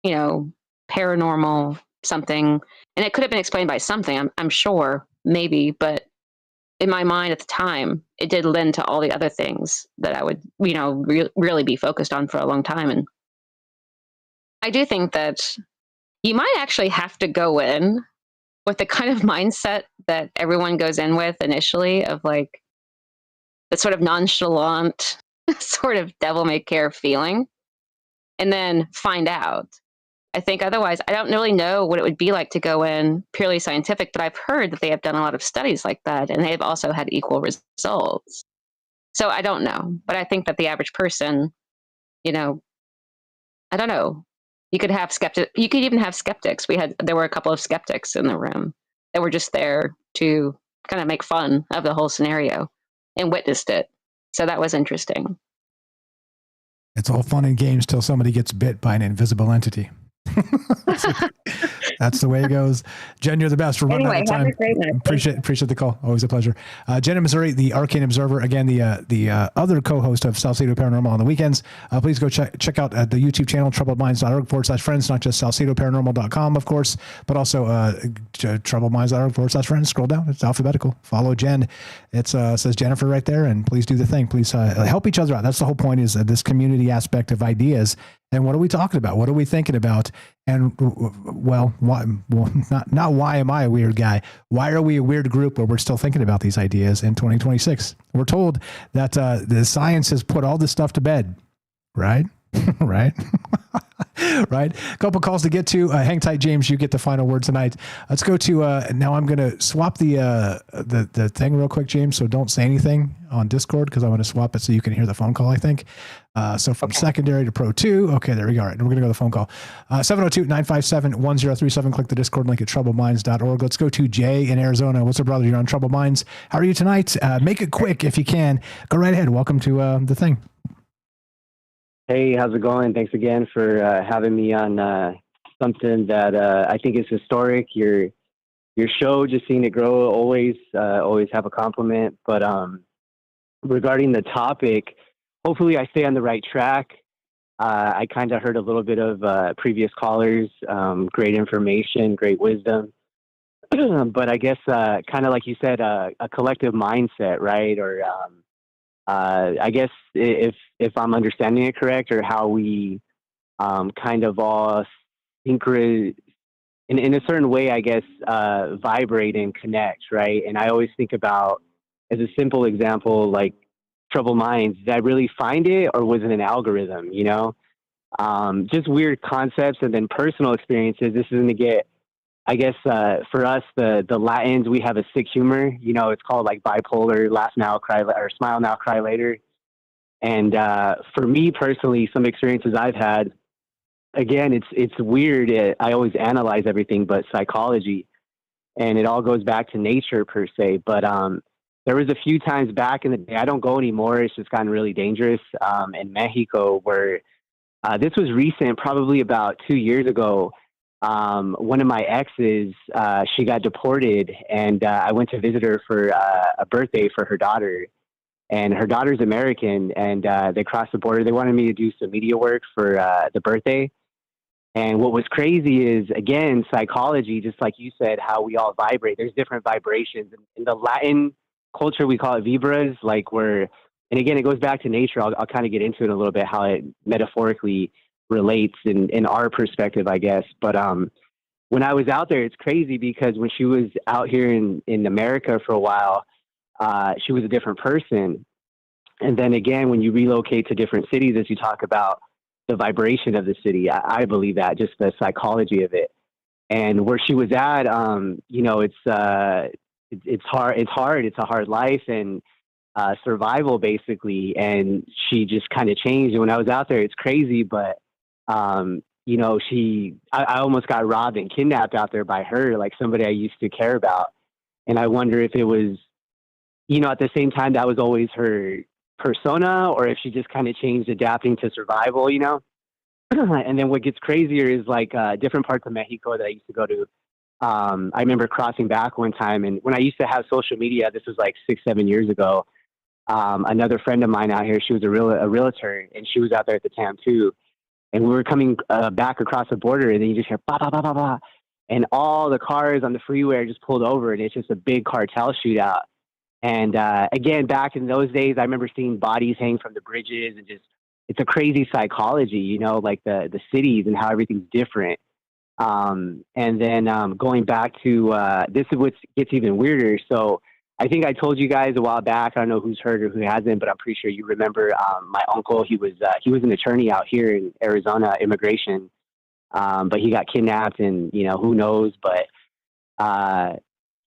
paranormal something. And it could have been explained by something, I'm sure, maybe, but in my mind at the time, it did lend to all the other things that I would, really be focused on for a long time. And I do think that you might actually have to go in with the kind of mindset that everyone goes in with initially, of like the sort of nonchalant, sort of devil may care feeling, and then find out. I think otherwise, I don't really know what it would be like to go in purely scientific, but I've heard that they have done a lot of studies like that, and they've also had equal results. So I don't know, but I think that the average person, I don't know. You could have You could even have skeptics. There were a couple of skeptics in the room that were just there to kind of make fun of the whole scenario and witnessed it. So that was interesting. It's all fun and games till somebody gets bit by an invisible entity. That's the way it goes. Jen, you're the best. We're running out of time. Have a great night. Appreciate the call. Always a pleasure. Jen in Missouri, the Arcane Observer, again, the other co-host of Salcedo Paranormal on the weekends. Please go check out the YouTube channel, troubledminds.org/friends, not just salcedoparanormal.com, of course, but also troubledminds.org/friends. Scroll down. It's alphabetical. Follow Jen. It says Jennifer right there, and please do the thing. Please help each other out. That's the whole point, is this community aspect of ideas. And what are we talking about? What are we thinking about? And not why am I a weird guy? Why are we a weird group where we're still thinking about these ideas in 2026? We're told that the science has put all this stuff to bed, right? Right. Right. A couple calls to get to. Hang tight, James. You get the final word tonight. Let's go to now. I'm going to swap the thing real quick, James. So don't say anything on Discord, because I want to swap it so you can hear the phone call, I think. So from secondary to Pro 2. Okay, there we go. All right, we're going to go to the phone call. 702-957-1037. Click the Discord link at troubledminds.org. Let's go to Jay in Arizona. What's up, brother? You're on Troubled Minds. How are you tonight? Make it quick if you can. Go right ahead. Welcome to the thing. Hey, how's it going? Thanks again for having me on something that I think is historic. Your show, just seeing it grow, always have a compliment. But regarding the topic, hopefully I stay on the right track. I kind of heard a little bit of previous callers, great information, great wisdom. But I guess kind of like you said, a collective mindset, right? Or I guess if I'm understanding it correct, or how we kind of all in a certain way, I guess, vibrate and connect, right? And I always think about as a simple example, like Troubled Minds, did I really find it, or was it an algorithm? Just weird concepts, and then personal experiences. This is going to get, I guess, for us, the Latins, we have a sick humor. It's called like bipolar, laugh now, cry, or smile now, cry later. And for me personally, some experiences I've had, again, it's weird. I always analyze everything, but psychology, and it all goes back to nature per se. But there was a few times back in the day, I don't go anymore. It's just gotten really dangerous in Mexico, where this was recent, probably about 2 years ago. One of my exes, she got deported, and I went to visit her for a birthday for her daughter. And her daughter's American, and they crossed the border. They wanted me to do some media work for the birthday. And what was crazy is, again, psychology, just like you said, how we all vibrate. There's different vibrations. In the Latin culture, we call it vibras, like and again, it goes back to nature. I'll kind of get into it a little bit, how it metaphorically relates in our perspective, I guess. But when I was out there, it's crazy because when she was out here in America for a while, she was a different person. And then again, when you relocate to different cities, as you talk about the vibration of the city, I believe that, just the psychology of it. And where she was at, it's hard. It's a hard life and survival, basically. And she just kind of changed. And when I was out there, it's crazy, but I almost got robbed and kidnapped out there by her, like somebody I used to care about. And I wonder if it was, at the same time, that was always her persona, or if she just kind of changed, adapting to survival, And then what gets crazier is like different parts of Mexico that I used to go to. I remember crossing back one time, and when I used to have social media, this was like 6-7 years ago. Another friend of mine out here, she was a realtor, and she was out there at the time too. And we were coming back across the border, and then you just hear ba ba ba ba ba, and all the cars on the freeway are just pulled over, and it's just a big cartel shootout. And again, back in those days, I remember seeing bodies hang from the bridges, and it's a crazy psychology, like the cities and how everything's different. And then going back to this is what gets even weirder. So I think I told you guys a while back, I don't know who's heard or who hasn't, but I'm pretty sure you remember my uncle. He was an attorney out here in Arizona, immigration, but he got kidnapped, and who knows. But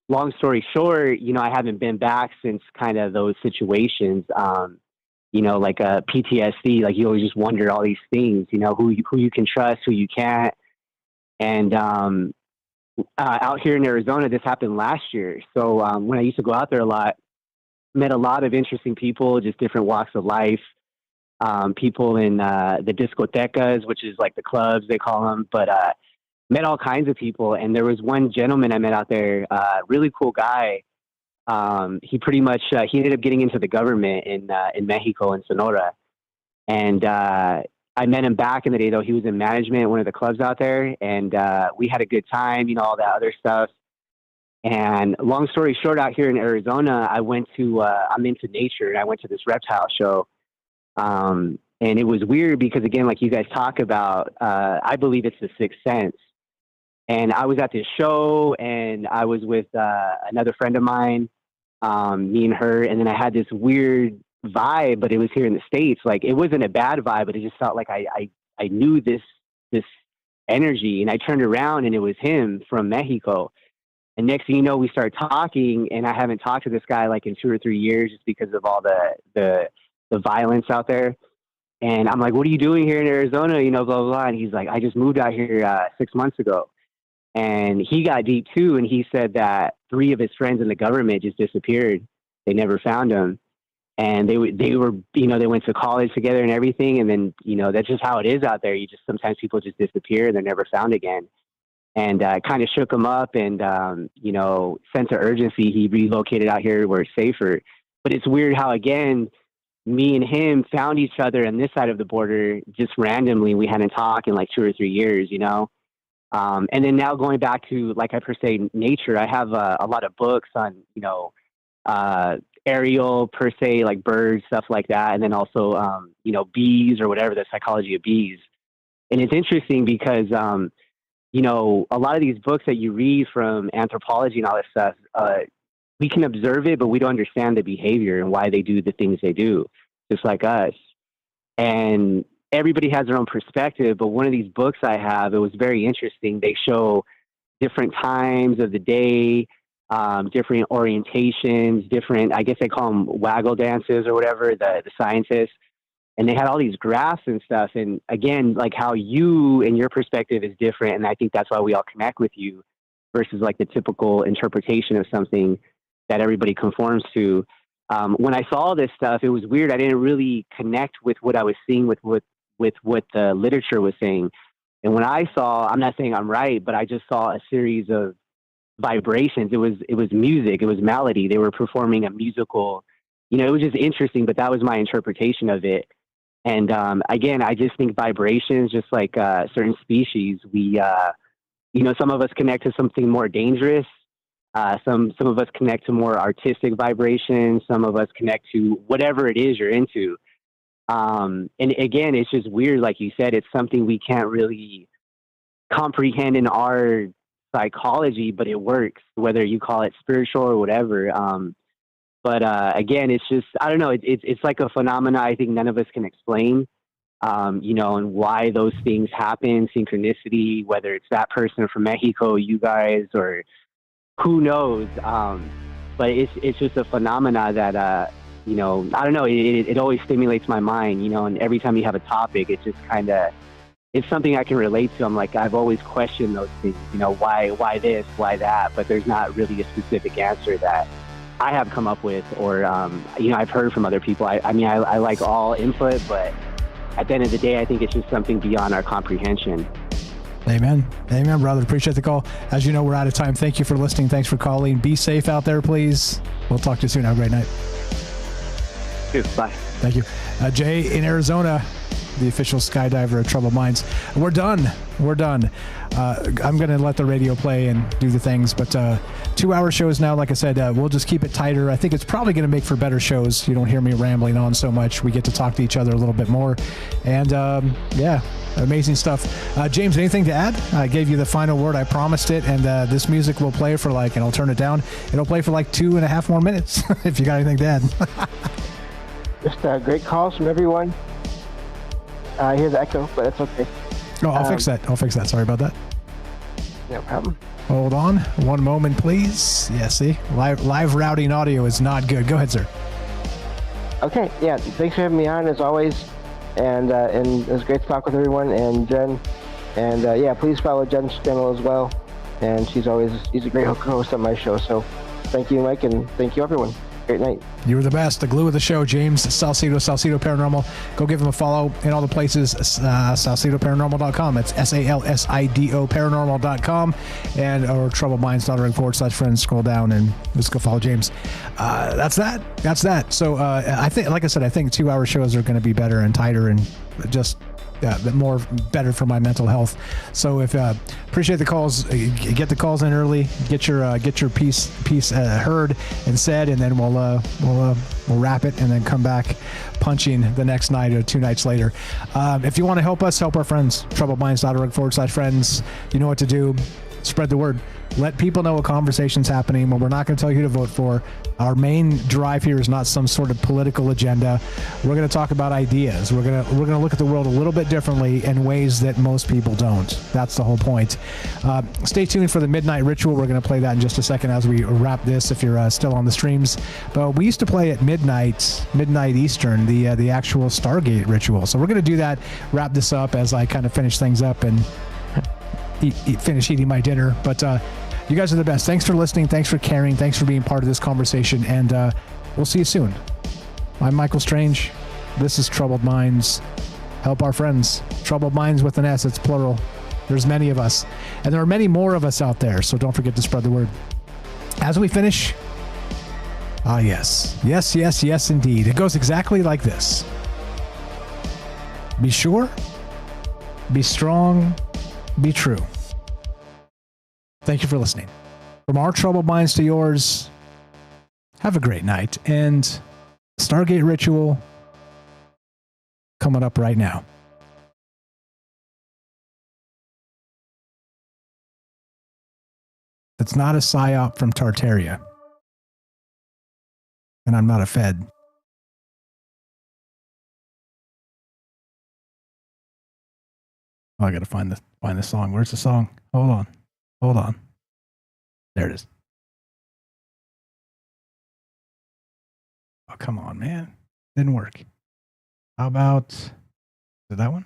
long story short, I haven't been back since kind of those situations. Like a PTSD, like you always just wonder all these things, who you can trust, who you can't. And out here in Arizona, this happened last year. So when I used to go out there a lot, met a lot of interesting people, just different walks of life. People in the discotecas, which is like the clubs, they call them, but met all kinds of people. And there was one gentleman I met out there, really cool guy. He pretty much, he ended up getting into the government in Mexico, in Sonora. And I met him back in the day, though. He was in management at one of the clubs out there, and we had a good time, all that other stuff. And long story short, out here in Arizona, I went to, I'm into nature, and I went to this reptile show. And it was weird because, again, like you guys talk about, I believe it's the sixth sense. And I was at this show, and I was with another friend of mine, me and her, and then I had this weird vibe, but it was here in the States. Like, it wasn't a bad vibe, but it just felt like I knew this energy, and I turned around, and it was him from Mexico. And next thing you know, we start talking, and I haven't talked to this guy like in 2 or 3 years just because of all the violence out there. And I'm like, what are you doing here in Arizona? Blah, blah, blah. And he's like, I just moved out here 6 months ago. And he got deep too. And he said that 3 of his friends in the government just disappeared. They never found them. And they were, they went to college together and everything. And then, that's just how it is out there. Sometimes people just disappear and they're never found again. And kind of shook him up, and, sense of urgency, he relocated out here where it's safer. But it's weird how, again, me and him found each other on this side of the border just randomly. We hadn't talked in like 2 or 3 years, And then now going back to, like, I per se, nature, I have a lot of books on, aerial per se, like birds, stuff like that. And then also, bees or whatever, the psychology of bees. And it's interesting because, a lot of these books that you read from anthropology and all this stuff, we can observe it, but we don't understand the behavior and why they do the things they do, just like us. And everybody has their own perspective. But one of these books I have, it was very interesting. They show different times of the day, different orientations, different, I guess they call them waggle dances or whatever, the scientists. And they had all these graphs and stuff. And again, like how you and your perspective is different. And I think that's why we all connect with you versus like the typical interpretation of something that everybody conforms to. When I saw this stuff, it was weird. I didn't really connect with what I was seeing with what the literature was saying. And when I saw, I'm not saying I'm right, but I just saw a series of vibrations. It was music. It was melody. They were performing a musical, it was just interesting, but that was my interpretation of it. And again, I just think vibrations, just like certain species, we, some of us connect to something more dangerous. Some of us connect to more artistic vibrations. Some of us connect to whatever it is you're into. And again, it's just weird. Like you said, it's something we can't really comprehend in our psychology, but it works, whether you call it spiritual or whatever. But again, it's just, I don't know. It's like a phenomena I think none of us can explain, and why those things happen, synchronicity, whether it's that person from Mexico, you guys, or who knows. But it's just a phenomena that, I don't know, it always stimulates my mind, and every time you have a topic, it just kind of, it's something I can relate to. I'm like, I've always questioned those things, why this, why that, but there's not really a specific answer that I have come up with, or, I've heard from other people. I mean, I like all input, but at the end of the day, I think it's just something beyond our comprehension. Amen. Amen, brother. Appreciate the call. As you know, we're out of time. Thank you for listening. Thanks for calling. Be safe out there, please. We'll talk to you soon. Have a great night. Bye. Thank you. Jay in Arizona, the official skydiver of Troubled Minds. We're done. I'm going to let the radio play and do the things, but 2-hour shows now. Like I said, we'll just keep it tighter. I think it's probably going to make for better shows. You don't hear me rambling on so much. We get to talk to each other a little bit more. And yeah, amazing stuff. James, anything to add? I gave you the final word. I promised it. And this music will play for and I'll turn it down. It'll play for 2.5 more minutes if you got anything to add. Just great calls from everyone. I hear the echo, but that's okay. Oh, I'll fix that. Sorry about that. No problem. Hold on. One moment, please. Yeah, see? Live routing audio is not good. Go ahead, sir. Okay, yeah. Thanks for having me on, as always. And it was great to talk with everyone and Jen. And yeah, please follow Jen's channel as well. And she's a great host on my show. So thank you, Mike, and thank you, everyone. Great night. You were the best. The glue of the show, James Salcido Paranormal. Go give him a follow in all the places. SalcidoParanormal.com. That's SALSIDO Paranormal.com or troubledminds.org/friends. Scroll down and just go follow James. That's that. So I think, like I said, I think 2-hour shows are going to be better and tighter and just better for my mental health. So if appreciate the calls, get the calls in early, get your piece heard and said, and then we'll wrap it and then come back punching the next night or 2 nights later. If you want to help us, help our friends, troubledminds.org/friends. You know what to do. Spread the word. Let people know a conversation's happening. Well, we're not going to tell you who to vote for. Our main drive here is not some sort of political agenda. We're going to talk about ideas. We're going to look at the world a little bit differently in ways that most people don't. That's the whole point. Stay tuned for the Midnight Ritual. We're going to play that in just a second as we wrap this, if you're still on the streams. But we used to play at midnight Eastern, the actual Stargate Ritual. So we're going to do that, wrap this up as I kind of finish things up and finish eating my dinner. But you guys are the best. Thanks for listening. Thanks for caring. Thanks for being part of this conversation. And we'll see you soon. I'm Michael Strange. This is Troubled Minds. Help our friends. Troubled Minds with an S. It's plural. There's many of us. And there are many more of us out there. So don't forget to spread the word. As we finish, yes. Yes, indeed. It goes exactly like this. Be sure. Be strong. Be true. Thank you for listening. From our troubled minds to yours, have a great night. And Stargate Ritual coming up right now. It's not a psyop from Tartaria. and I'm not a Fed. Oh, I got to find the song. Where's the song? Hold on. There it is. Oh, come on, man. Didn't work. How about, is it that one?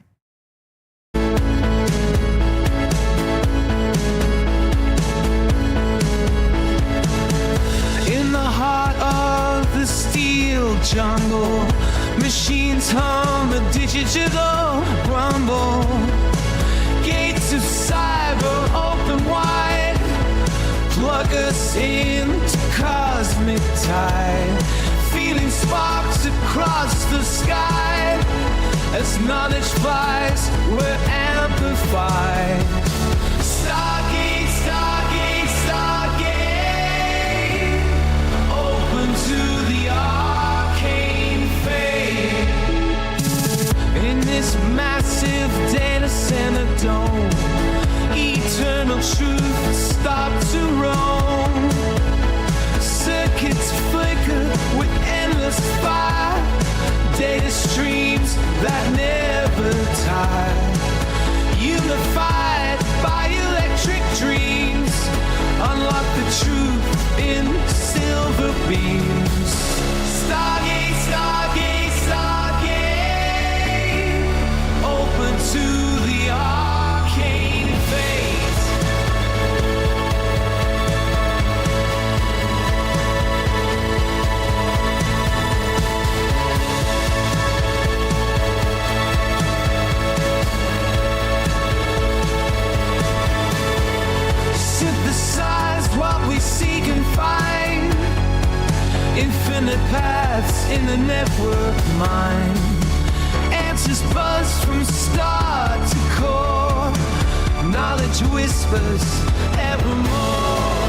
In the heart of the steel jungle, machines hum a digital rumble. Gates of cyber open wide, plug us into cosmic tide. Feeling sparks across the sky. As knowledge flies, we're amplified. Stargate, Stargate, Stargate. Open to the arcane fate. In this massive data center dome, eternal truth stop to roam. Circuits flicker with endless fire. Data streams that never tire. Unified by electric dreams. Unlock the truth in silver beams. Stargate, Stargate, Stargate. Open to the arcane fate. Synthesize what we seek and find. Infinite paths in the network mind. Answers buzz from star to core. Knowledge whispers evermore.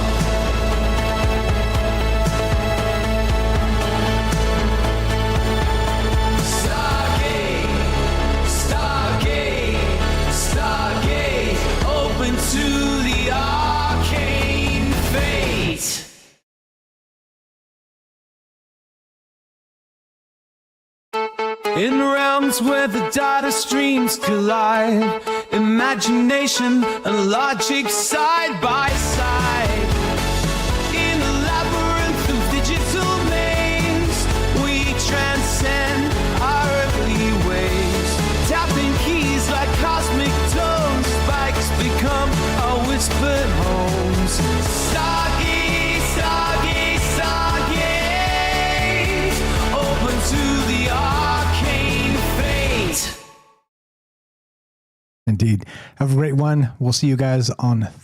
Stargate, Stargate, Stargate. Open to the arcane fate. In realms where the data streams collide, imagination and logic side by side. In a labyrinth of digital names, we transcend our earthly ways. Tapping keys like cosmic tones, spikes become our whispered homes. Stargate, Stargate, Stargate. Open to the arcane fate. Indeed. Have a great one. We'll see you guys on Thursday.